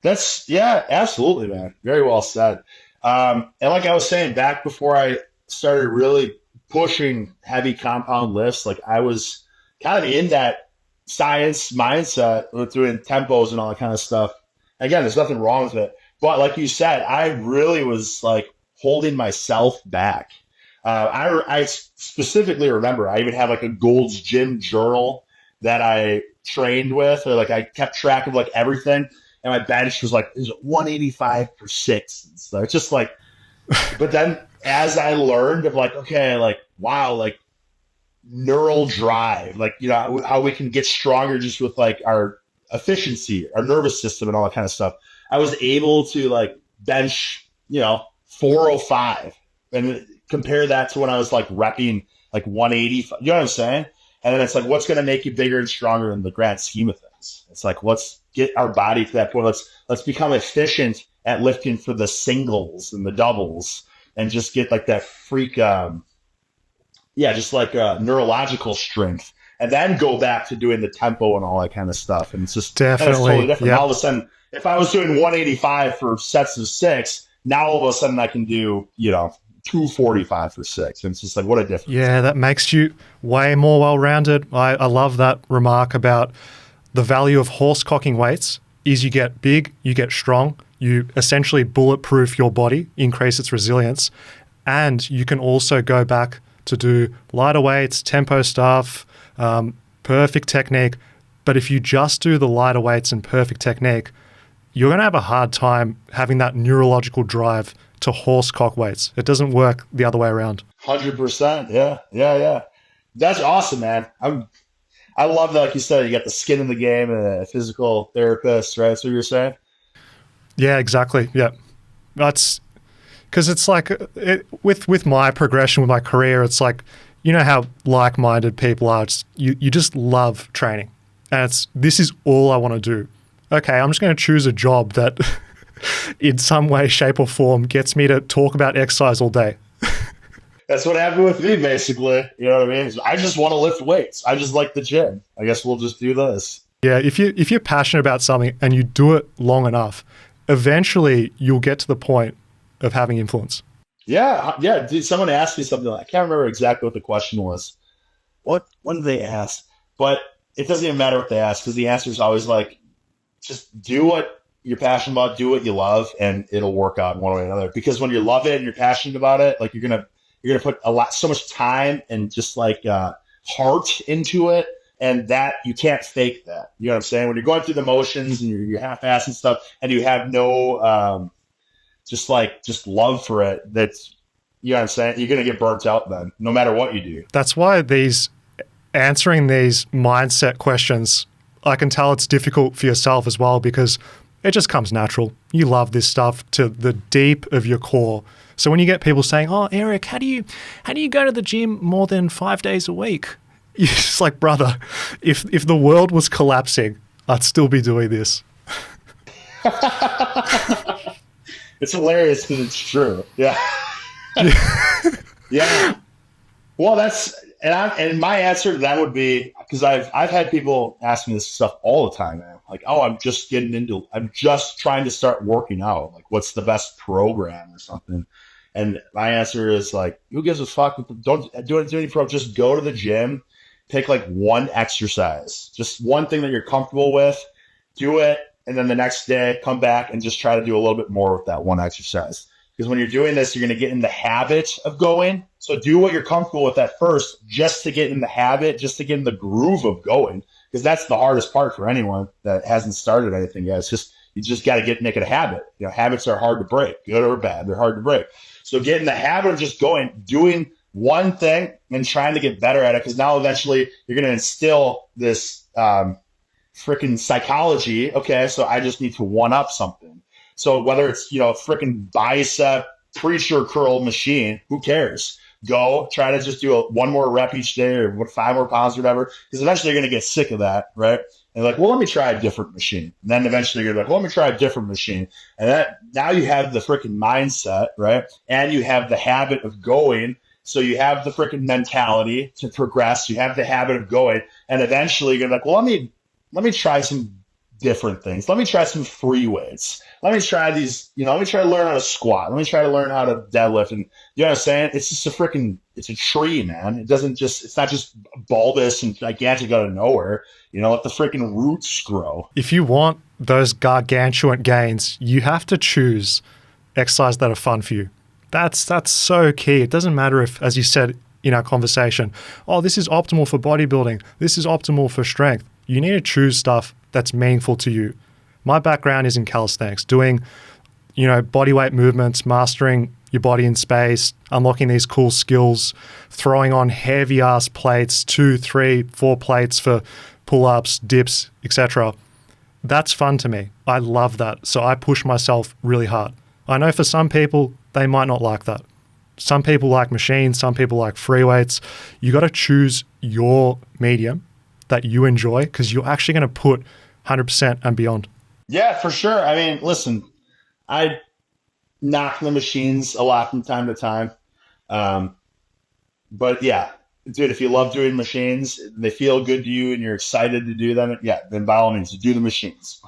absolutely, man. Very well said. And like I was saying, back before I started really pushing heavy compound lifts, like I was kind of in that science mindset with doing tempos and all that kind of stuff. Again, there's nothing wrong with it. But like you said, I really was like holding myself back. I specifically remember I even had like a Gold's Gym journal that I trained with, or like I kept track of like everything. And my bench was like, it was 185 for 6. And so it's just like, but then as I learned of like, okay, like, wow, like neural drive, like, how we can get stronger just with like our efficiency, our nervous system and all that kind of stuff. I was able to like bench, 405 and compare that to when I was like repping like 180. You know what I'm saying? And then it's like, what's going to make you bigger and stronger in the grand scheme of things? It's like, let's get our body to that point. Let's become efficient at lifting for the singles and the doubles and just get like that freak, just like neurological strength. And then go back to doing the tempo and all that kind of stuff. And it's just definitely totally different. Yep. All of a sudden, if I was doing 185 for sets of 6, now all of a sudden I can do, 245 for 6. And it's just like, what a difference. Yeah, that makes you way more well-rounded. I love that remark about the value of horse-cocking weights is you get big, you get strong, you essentially bulletproof your body, increase its resilience, and you can also go back to do lighter weights, tempo stuff, perfect technique. But if you just do the lighter weights and perfect technique, you're going to have a hard time having that neurological drive to horse cock weights. It doesn't work the other way around. 100%. Yeah. That's awesome, man. I love that. Like you said, you got the skin in the game and a physical therapist, right? That's what you're saying? Yeah, exactly. Yeah. That's because it's like with my progression with my career, it's like, how like-minded people are. You just love training. And this is all I want to do. Okay, I'm just going to choose a job that in some way, shape or form gets me to talk about exercise all day. That's what happened with me, basically. You know what I mean? I just want to lift weights. I just like the gym. I guess we'll just do this. Yeah, if you're passionate about something and you do it long enough, eventually you'll get to the point of having influence. Yeah. Dude, someone asked me something. I can't remember exactly what the question was. When did they ask? But it doesn't even matter what they ask because the answer is always like, just do what you're passionate about, do what you love, and it'll work out one way or another. Because when you love it and you're passionate about it, like you're gonna put so much time and just like heart into it, and that you can't fake that. You know what I'm saying? When you're going through the motions and you're half-assed and stuff, and you have no just love for it, that's, you know what I'm saying? You're gonna get burnt out then, no matter what you do. That's why answering these mindset questions, I can tell it's difficult for yourself as well because it just comes natural. You love this stuff to the deep of your core. So when you get people saying, "Oh, Eric, how do you go to the gym more than 5 days a week?" You're just like, brother, if the world was collapsing, I'd still be doing this. It's hilarious because it's true. Yeah. Yeah. Well, and my answer to that would be, because I've had people ask me this stuff all the time, man. Like, oh, I'm just trying to start working out. Like, what's the best program or something? And my answer is like, who gives a fuck? Don't do any program. Just go to the gym, pick like one exercise, just one thing that you're comfortable with, do it, and then the next day come back and just try to do a little bit more with that one exercise. Because when you're doing this, you're going to get in the habit of going. So do what you're comfortable with at first, just to get in the habit, just to get in the groove of going. Because that's the hardest part for anyone that hasn't started anything yet. It's just, you just got to make it a habit. Habits are hard to break, good or bad. They're hard to break. So get in the habit of just going, doing one thing and trying to get better at it. Because now eventually you're going to instill this freaking psychology. Okay, so I just need to one up something. So whether it's, freaking bicep preacher curl machine, who cares? go, try to just do one more rep each day or 5 more pounds or whatever, because eventually you're going to get sick of that, right? And like, well, let me try a different machine. And then eventually you're like, well, let me try a different machine. And that now you have the freaking mindset, right? And you have the habit of going. So you have the freaking mentality to progress. You have the habit of going. And eventually you're like, well, let me try some different things. Let me try some free weights. Let me try these, let me try to learn how to squat. Let me try to learn how to deadlift. And you know what I'm saying? It's just it's a tree, man. It's not just bulbous and gigantic out of nowhere. Let the freaking roots grow. If you want those gargantuan gains, you have to choose exercise that are fun for you. That's so key. It doesn't matter if, as you said in our conversation, oh, this is optimal for bodybuilding. This is optimal for strength. You need to choose stuff that's meaningful to you. My background is in calisthenics, doing, body weight movements, mastering your body in space, unlocking these cool skills, throwing on heavy ass plates, 2, 3, 4 plates for pull-ups, dips, etc. That's fun to me. I love that. So I push myself really hard. I know for some people, they might not like that. Some people like machines, some people like free weights. You got to choose your medium that you enjoy, because you're actually going to put 100% and beyond. Yeah, for sure. I mean, listen, I knock the machines a lot from time to time. But yeah, dude, if you love doing machines, they feel good to you and you're excited to do them, then by all means, do the machines.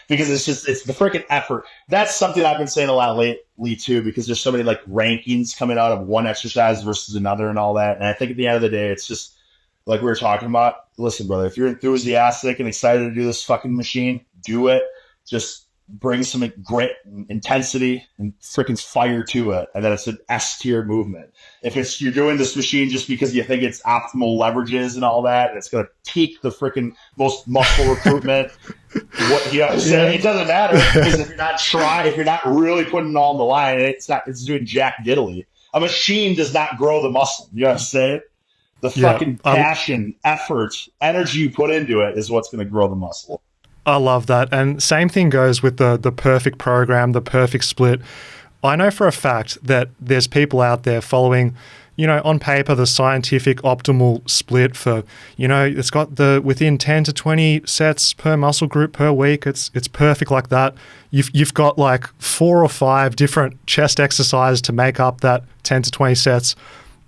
Because it's the freaking effort. That's something I've been saying a lot lately too, because there's so many like rankings coming out of one exercise versus another and all that. And I think at the end of the day, it's just, like we were talking about, listen, brother, if you're enthusiastic and excited to do this fucking machine, do it. Just bring some grit and intensity and freaking fire to it. And then it's an S-tier movement. If you're doing this machine just because you think it's optimal leverages and all that, and it's going to peak the freaking most muscle recruitment, it doesn't matter, because if you're not really putting it all on the line, it's doing jack diddly. A machine does not grow the muscle. You know what I'm saying? The fucking passion, effort, energy you put into it is what's going to grow the muscle. I love that. And same thing goes with the perfect program, the perfect split. I know for a fact that there's people out there following, on paper, the scientific optimal split for, it's got within 10 to 20 sets per muscle group per week. It's perfect like that. You've got like 4 or 5 different chest exercises to make up that 10 to 20 sets.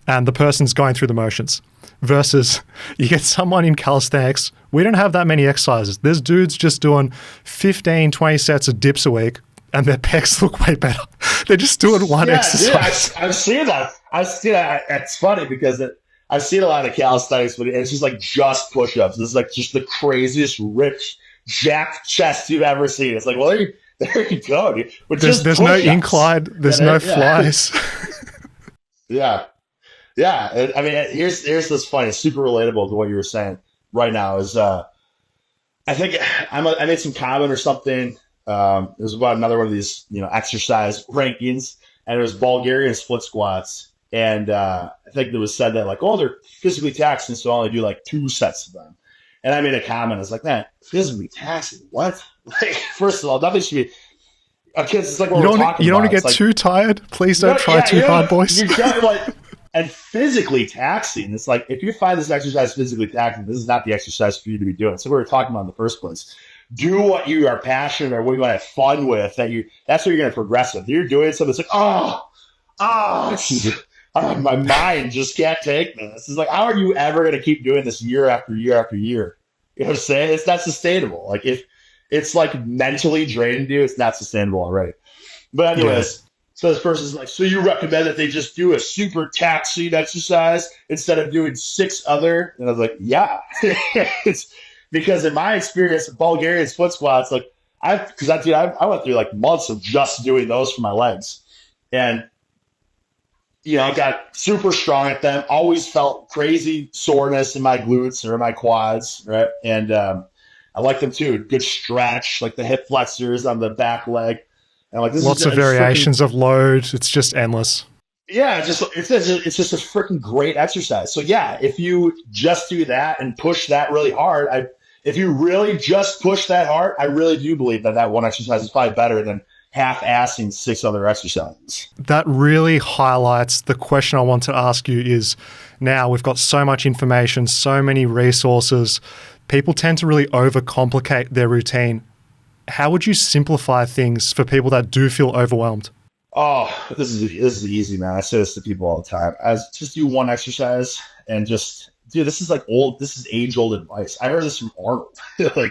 And the person's going through the motions, versus you get someone in calisthenics. We don't have that many exercises. There's dudes just doing 15, 20 sets of dips a week, and their pecs look way better. They're just doing one exercise. Yeah, I've seen that. It's funny because I've seen a lot of calisthenics, but it's just like just push-ups. This is like just the craziest, rich, jacked chest you've ever seen. It's like, well, there you go, dude. But there's no incline. There's no flies. Yeah. Yeah, I mean, here's this funny, super relatable to what you were saying right now. Is I think I made some comment or something. It was about another one of these exercise rankings, and it was Bulgarian split squats, and I think it was said that like, oh, they're physically taxing, so I only do like 2 sets of them. And I made a comment. I was like, man, physically taxing? What? Like, first of all, nothing should be. Kids, it's like what we're talking about. You don't want to get too tired. Please don't try too hard, boys. You got like. And physically taxing, it's like, if you find this exercise physically taxing, this is not the exercise for you to be doing. So we were talking about in the first place. Do what you are passionate or what you want to have fun with. That's what you're going to progress with. You're doing something that's like, my mind just can't take this. It's like, how are you ever going to keep doing this year after year after year? You know what I'm saying? It's not sustainable. Like, if it's like mentally draining you, it's not sustainable already. But anyways. So this person's like, so you recommend that they just do a super taxing exercise instead of doing 6 other? And I was like, yeah. It's because in my experience, Bulgarian split squats, like I went through like months of just doing those for my legs. And, I got super strong at them, always felt crazy soreness in my glutes or in my quads, right? And I like them too. Good stretch, like the hip flexors on the back leg. And like, lots of variations of load. It's just endless. Yeah, it's just a freaking great exercise. So yeah, if you just do that and push that really hard, if you really just push that hard, I really do believe that one exercise is probably better than half-assing 6 other exercises. That really highlights the question I want to ask you is, now we've got so much information, so many resources, people tend to really overcomplicate their routine. How would you simplify things for people that do feel overwhelmed? Oh, this is easy, man. I say this to people all the time. Just do one exercise and just, dude, this is age old advice. I heard this from Arnold. I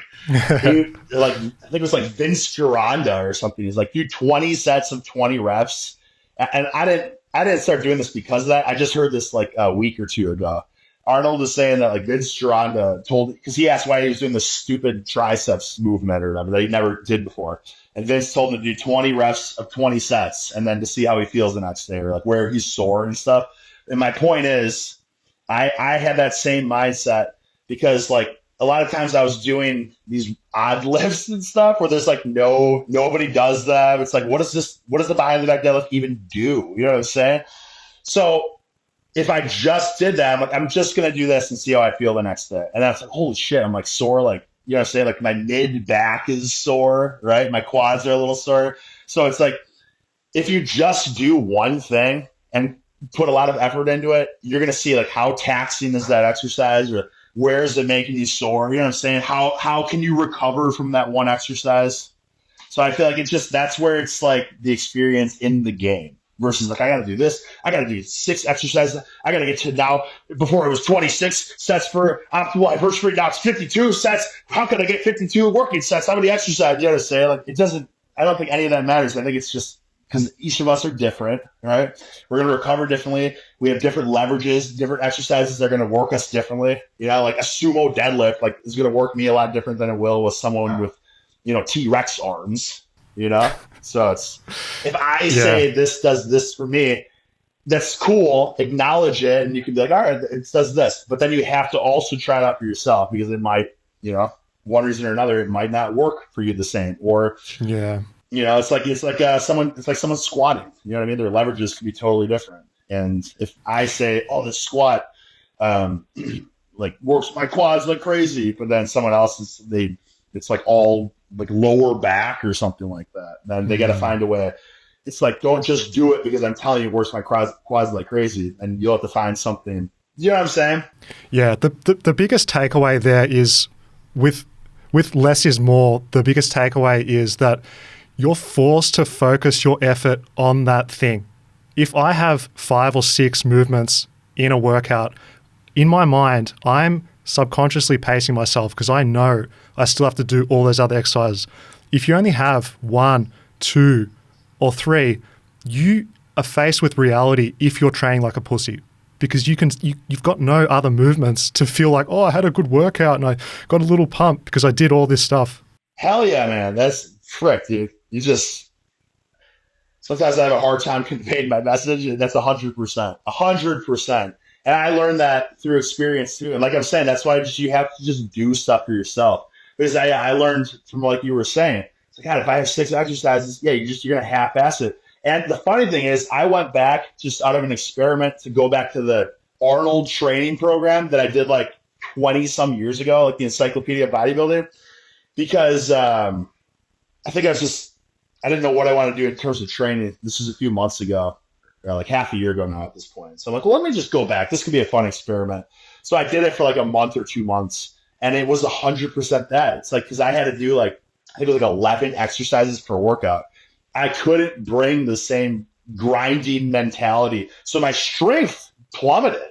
think it was like Vince Gironda or something. He's like, do 20 sets of 20 reps. And I didn't start doing this because of that. I just heard this like a week or two ago. Arnold was saying that like Vince Gironda because he asked why he was doing this stupid triceps movement or whatever that he never did before. And Vince told him to do 20 reps of 20 sets and then to see how he feels the next day or like where he's sore and stuff. And my point is, I had that same mindset because like a lot of times I was doing these odd lifts and stuff where there's like nobody does them. It's like, what does the behind the back deadlift even do? You know what I'm saying? So if I just did that, I'm like, I'm just going to do this and see how I feel the next day. And that's like, holy shit, I'm like sore. Like, you know what I'm saying? Like my mid back is sore, right? My quads are a little sore. So it's like, if you just do one thing and put a lot of effort into it, you're going to see like how taxing is that exercise or where is it making you sore? You know what I'm saying? How can you recover from that one exercise? So I feel like that's where it's like the experience in the game. Versus like, I got to do this. I got to do 6 exercises. I got to get to now, before it was 26 sets for optimal hypertrophy. Now it's 52 sets. How can I get 52 working sets? How many exercises? You know what I'm saying? Like, I don't think any of that matters. I think it's just because each of us are different, right? We're going to recover differently. We have different leverages, different exercises that are going to work us differently. You know, like a sumo deadlift, like is going to work me a lot different than it will with someone with, T-Rex arms. So it's, if I say this does this for me, that's cool, acknowledge it, and you can be like, all right, it does this. But then you have to also try it out for yourself because it might, one reason or another, it might not work for you the same. Or it's like someone squatting. You know what I mean? Their leverages can be totally different. And if I say, oh, this squat like works my quads like crazy, but then someone else it's like all like lower back or something like that, then they got to find a way. It's like, don't just do it because I'm telling you it works my quads like crazy, and you'll have to find something. You know what I'm saying? Yeah. The biggest takeaway there is with less is more. The biggest takeaway is that you're forced to focus your effort on that thing. If I have 5 or 6 movements in a workout, in my mind, I'm subconsciously pacing myself because I know I still have to do all those other exercises. If you only have 1, 2, or 3, you are faced with reality if you're training like a pussy, because you've got no other movements to feel like, oh, I had a good workout and I got a little pump because I did all this stuff. Hell yeah, man. That's frick, dude. Sometimes I have a hard time conveying my message, and that's 100%. 100%. And I learned that through experience too. And like I'm saying, that's why you have to just do stuff for yourself. Because I learned from like you were saying, it's like, God, if I have 6 exercises, you're going to half-ass it. And the funny thing is, I went back just out of an experiment to go back to the Arnold training program that I did like 20 some years ago, like the Encyclopedia of Bodybuilding, because I think I didn't know what I wanted to do in terms of training. This was a few months ago. Like half a year ago now at this point. So I'm like, well, let me just go back. This could be a fun experiment. So I did it for like a month or 2 months, and it was 100% that. It's like, because I had to do I think it was like 11 exercises per workout. I couldn't bring the same grinding mentality. So my strength plummeted.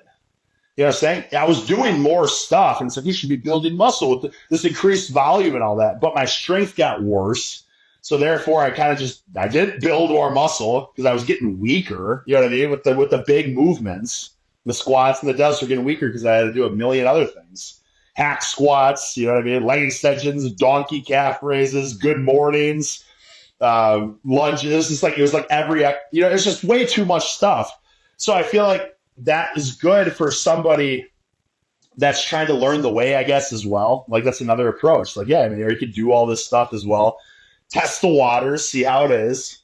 You know what I'm saying? I was doing more stuff, and it's like, you should be building muscle with this increased volume and all that. But my strength got worse. So therefore, I did build more muscle because I was getting weaker. You know what I mean? With the big movements, the squats and the deadlifts were getting weaker because I had to do a million other things. Hack squats, you know what I mean? Leg extensions, donkey calf raises, good mornings, lunges. It was like it's just way too much stuff. So I feel like that is good for somebody that's trying to learn the way, I guess, as well. Like that's another approach. Like, yeah, I mean, you could do all this stuff as well. Test the waters, see how it is.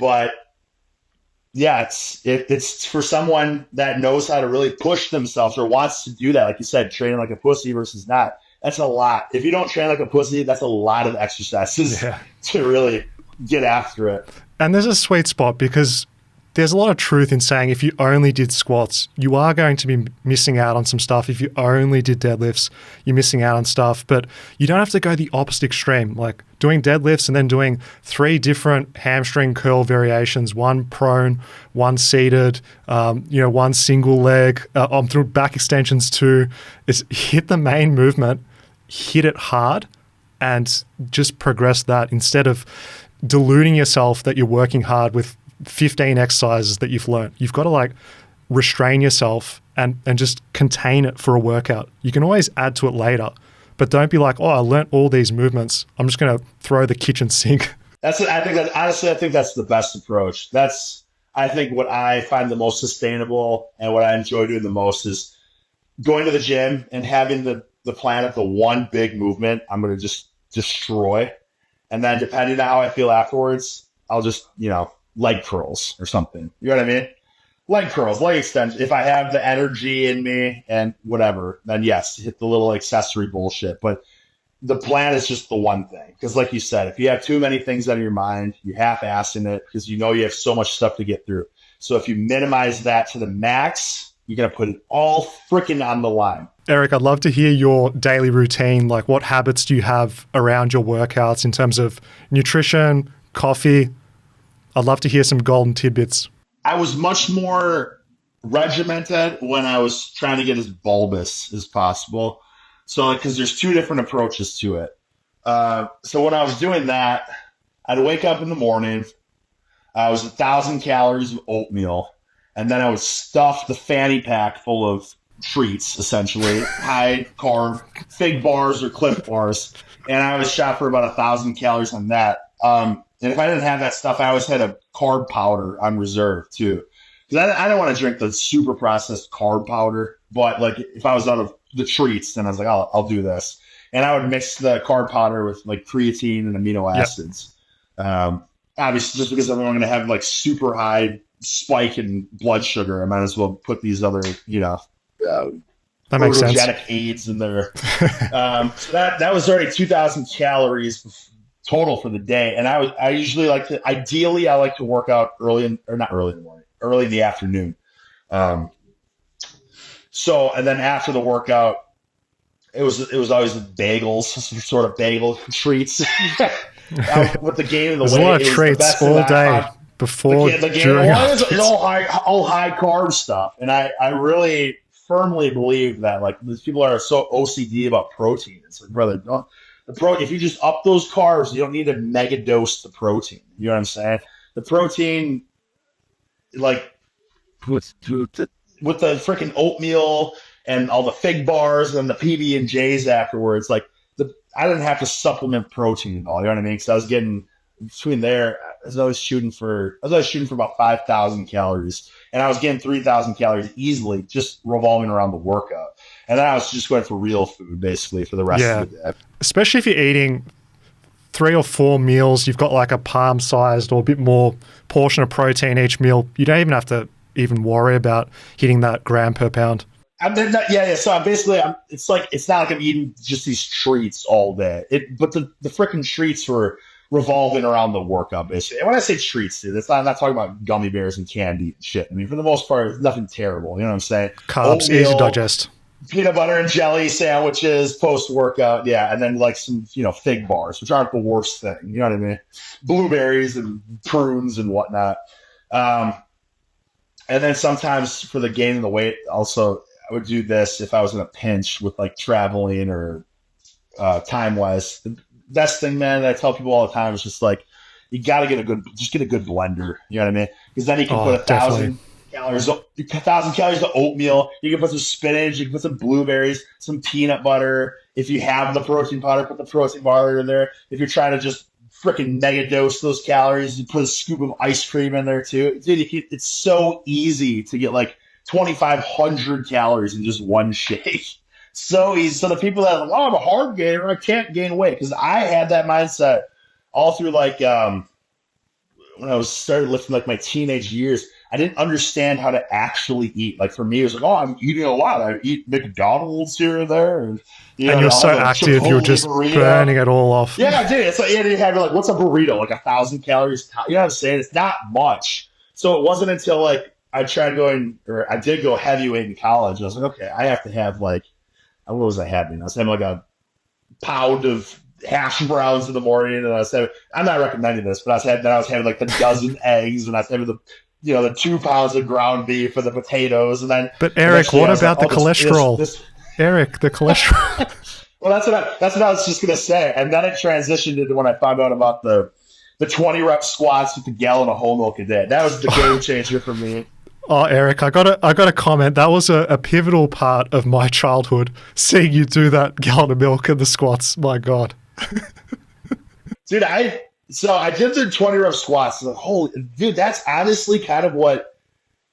But yeah, it's for someone that knows how to really push themselves or wants to do that. Like you said, training like a pussy versus not. That's a lot. If you don't train like a pussy, that's a lot of exercises to really get after it. And there's a sweet spot because there's a lot of truth in saying if you only did squats, you are going to be missing out on some stuff. If you only did deadlifts, you're missing out on stuff. But you don't have to go the opposite extreme, like doing deadlifts and then doing 3 different hamstring curl variations, one prone, one seated, one single leg, through back extensions too. Is hit the main movement, hit it hard, and just progress that instead of deluding yourself that you're working hard with 15 exercises that you've learned. You've got to like restrain yourself and just contain it for a workout. You can always add to it later, but don't be like, oh, I learned all these movements, I'm just going to throw the kitchen sink. I think that's the best approach. I think what I find the most sustainable and what I enjoy doing the most is going to the gym and having the plan of the one big movement I'm going to just destroy. And then depending on how I feel afterwards, I'll just, leg curls or something. You know what I mean? Leg curls, leg extensions. If I have the energy in me and whatever, then yes, hit the little accessory bullshit. But the plan is just the one thing. Because like you said, if you have too many things on your mind, you're half-assing it because you have so much stuff to get through. So if you minimize that to the max, you're going to put it all freaking on the line. Eric, I'd love to hear your daily routine. Like what habits do you have around your workouts in terms of nutrition, coffee? I'd love to hear some golden tidbits. I was much more regimented when I was trying to get as bulbous as possible. So, because there's 2 different approaches to it. So when I was doing that, I'd wake up in the morning. I was 1,000 calories of oatmeal, and then I would stuff the fanny pack full of treats, essentially, high carb, fig bars or Clif bars, and I was shot for about 1,000 calories on that. And if I didn't have that stuff, I always had a carb powder on reserve too. Because I don't want to drink the super processed carb powder, but like if I was out of the treats, then I was like, I'll do this. And I would mix the carb powder with like creatine and amino acids. Yep. Obviously, just because I'm going to have like super high spike in blood sugar, I might as well put these other, that makes sense. Aids in there. So that was already 2,000 calories total for the day. And I usually like to work out early in the morning, early in the afternoon. And then after the workout, it was always bagels, some sort of bagel treats. With the gain of the weight, there's a lot of treats all day before, during, it's all high carb stuff. And I really firmly believe that like these people are so OCD about protein. It's like, brother, if you just up those carbs, you don't need to mega dose the protein. You know what I'm saying? The protein, like with the freaking oatmeal and all the fig bars and the PB&Js afterwards, like I didn't have to supplement protein at all. You know what I mean? Because I was getting between there. I was always shooting for about 5,000 calories, and I was getting 3,000 calories easily just revolving around the workout. And then I was just going for real food basically for the rest of the day. Especially if you're eating 3 or 4 meals, you've got like a palm-sized or a bit more portion of protein each meal. You don't even have to worry about hitting that gram per pound. So basically, it's not like I'm eating just these treats all day. But the freaking treats were revolving around the workout, basically. And when I say treats, dude, I'm not talking about gummy bears and candy and shit. I mean, for the most part, it's nothing terrible. You know what I'm saying? Carbs, easy to digest. Peanut butter and jelly sandwiches post-workout, and then like some, fig bars, which aren't the worst thing. You know what I mean? Blueberries and prunes and whatnot. And then sometimes for the gain of the weight, also, I would do this if I was in a pinch with like traveling or time-wise. The best thing, man, that I tell people all the time is just like, you got to get a good blender. You know what I mean? Because then you can put 1,000 calories of oatmeal. You can put some spinach. You can put some blueberries, some peanut butter. If you have the protein powder, put the protein powder in there. If you're trying to just freaking mega dose those calories, you put a scoop of ice cream in there too. Dude, it's so easy to get like 2,500 calories in just one shake. So easy. So the people that are like, I'm a hard gainer, I can't gain weight. Because I had that mindset all through like when I was started lifting like my teenage years. I didn't understand how to actually eat. Like for me, it was like, oh, I'm eating a lot. I eat McDonald's here and there. And, and you're so active, you're just burning it all off. Yeah, I did. It's like, you had like, what's a burrito? Like 1,000 calories. You know what I'm saying? It's not much. So it wasn't until like I did go heavyweight in college. I was like, okay, I have to have like, what was I having? I was having like a pound of hash browns in the morning, and I was having, I'm not recommending this, but I was having like the dozen eggs, and I was having the 2 pounds of ground beef for the potatoes, and then. But Eric, what about the cholesterol? Eric, the cholesterol. Well, that's what I was just gonna say, and then it transitioned into when I found out about the 20 rep squats with the gallon of whole milk a day. That was the game changer for me. Oh, Eric, I got a comment. That was a pivotal part of my childhood, seeing you do that gallon of milk and the squats. My God. Dude, I did the 20 rep squats. Like, holy dude, that's honestly kind of what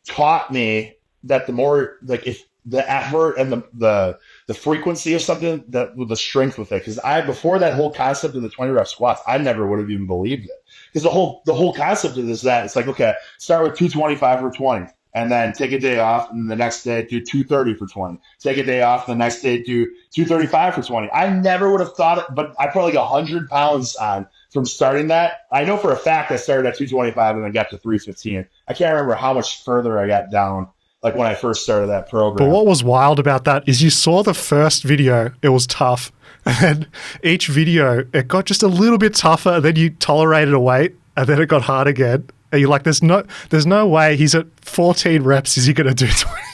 taught me that the more, like, if the effort and the frequency of something, that with the strength with it. Because before that whole concept of the 20 rep squats, I never would have even believed it. Because the whole concept of this is that it's like, okay, start with 225 for 20. And then take a day off, and the next day do 230 for 20. Take a day off, and the next day do 235 for 20. I never would have thought it, but I put like 100 pounds on from starting that. I know for a fact I started at 225 and then got to 315. I can't remember how much further I got down, like when I first started that program. But what was wild about that is you saw the first video, it was tough. And then each video, it got just a little bit tougher, and then you tolerated a weight, and then it got hard again. And you're like, there's no way he's at 14 reps. Is he going to do 20?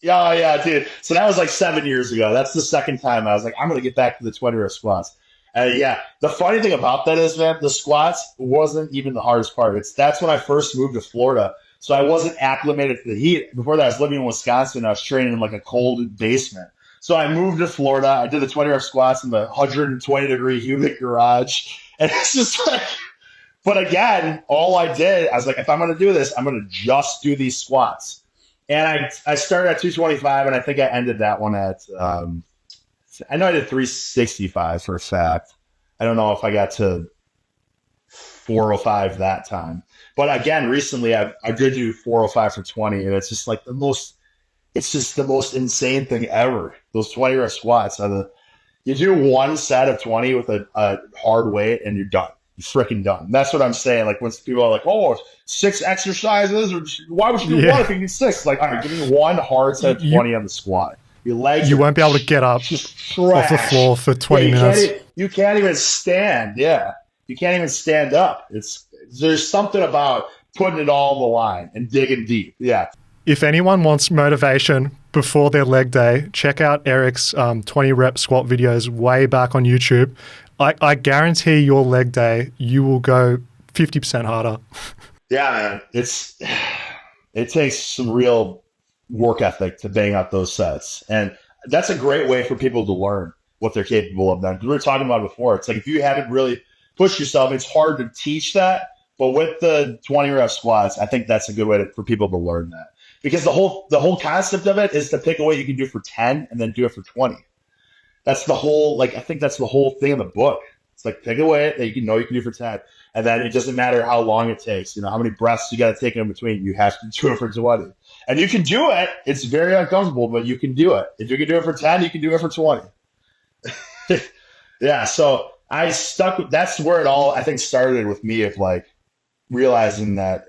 Yeah, dude. So that was like 7 years ago. That's the second time I was like, I'm going to get back to the 20 rep squats. Yeah. The funny thing about that is, man, the squats wasn't even the hardest part. That's when I first moved to Florida. So I wasn't acclimated to the heat. Before that, I was living in Wisconsin. I was training in like a cold basement. So I moved to Florida. I did the 20 rep squats in the 120 degree humid garage. And it's just like, but again, all I did, I was like, if I'm going to do this, I'm going to just do these squats. And I started at 225, and I think I ended that one at, I know I did 365 for a fact. I don't know if I got to 405 that time. But again, recently I did do 405 for 20, and it's just like the most insane thing ever. Those 20 rep squats. You do one set of 20 with a hard weight, and you're done. You're freaking done. That's what I'm saying. Like when people are like, "Oh, 6 exercises," or why would you do one if you do 6? Like, all right, give me one hard set of 20 on the squat. Your legs. You won't be able to get up off the floor for 20 minutes. You can't even stand. Yeah, you can't even stand up. There's something about putting it all on the line and digging deep. Yeah. If anyone wants motivation before their leg day, check out Eric's 20 rep squat videos way back on YouTube. I guarantee your leg day, you will go 50% harder. Yeah, man. It takes some real work ethic to bang out those sets. And that's a great way for people to learn what they're capable of then. We were talking about it before. It's like if you haven't really pushed yourself, it's hard to teach that. But with the 20 rep squats, I think that's a good way for people to learn that. Because the whole concept of it is to pick a weight you can do for 10 and then do it for 20. That's the whole, I think that's the whole thing in the book. It's like pick a weight that you can do for 10. And then it doesn't matter how long it takes, how many breaths you got to take in between. You have to do it for 20. And you can do it. It's very uncomfortable, but you can do it. If you can do it for 10, you can do it for 20. Yeah. So that's where it all, I think, started with me of realizing that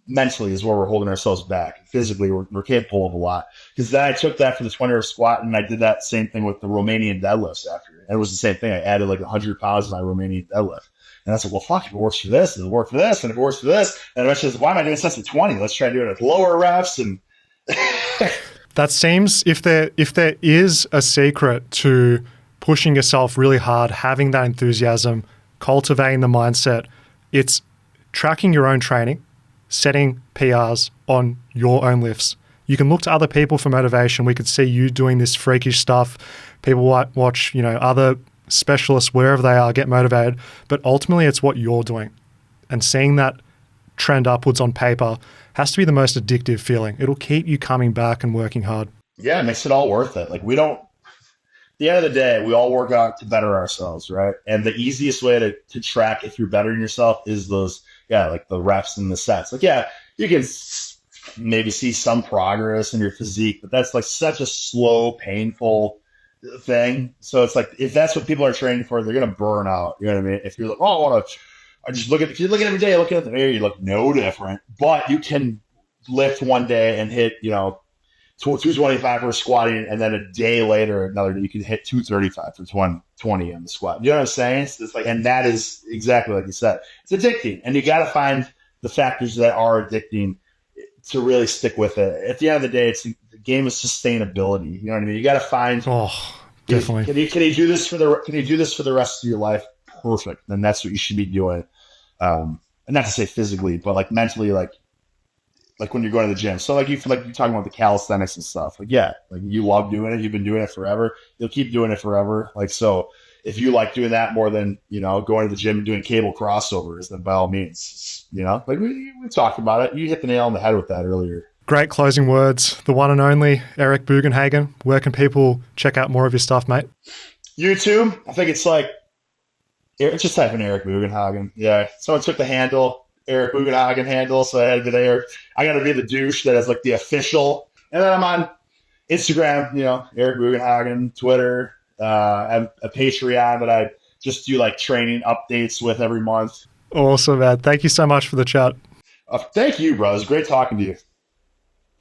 mentally is where we're holding ourselves back. Physically, we're capable of a lot. Because then I took that for the 20 rep squat, and I did that same thing with the Romanian deadlifts after. And it was the same thing. I added 100 pounds to my Romanian deadlift. And I was like, well, fuck, if it works for this, it'll work for this, and if it works for this. And eventually, why am I doing sets of 20? Let's try doing it with lower reps. And that seems, if there is a secret to pushing yourself really hard, having that enthusiasm, cultivating the mindset, it's tracking your own training, setting PRs on your own lifts. You can look to other people for motivation. We could see you doing this freakish stuff. People watch, other specialists, wherever they are, get motivated. But ultimately, it's what you're doing. And seeing that trend upwards on paper has to be the most addictive feeling. It'll keep you coming back and working hard. Yeah, it makes it all worth it. At the end of the day, we all work out to better ourselves, right? And the easiest way to track if you're bettering yourself is those, the reps and the sets. You can maybe see some progress in your physique, but that's like such a slow, painful thing. So it's like, if that's what people are training for, they're going to burn out. You know what I mean? If you're like, oh, I want to, I just look at, if you're looking every day, looking at the mirror, you look no different, but you can lift one day and hit, 225 for squatting, and then a day later, another day, you can hit 235 for 120 on the squat. You know what I'm saying? So it's like, and that is exactly like you said. It's addicting, and you got to find the factors that are addicting to really stick with it. At the end of the day, it's the game of sustainability. You know what I mean? You got to find. Oh, definitely. Can you do this for the rest of your life? Perfect. Then that's what you should be doing. And not to say physically, but like mentally, like when you're going to the gym. So like you're talking about the calisthenics and stuff. Like, yeah, like you love doing it. You've been doing it forever. You'll keep doing it forever. Like, so if you like doing that more than, going to the gym and doing cable crossovers, then by all means, like we talked about it. You hit the nail on the head with that earlier. Great closing words. The one and only Eric Bugenhagen. Where can people check out more of your stuff, mate? YouTube. I think it's like, just type in Eric Bugenhagen. Yeah. Someone took the handle, Eric Bugenhagen handle, so I had to be there. I got to be the douche that is like the official. And then I'm on Instagram, Eric Bugenhagen, Twitter, and a Patreon that I just do like training updates with every month. Awesome, man. Thank you so much for the chat. Thank you, bro. It was great talking to you.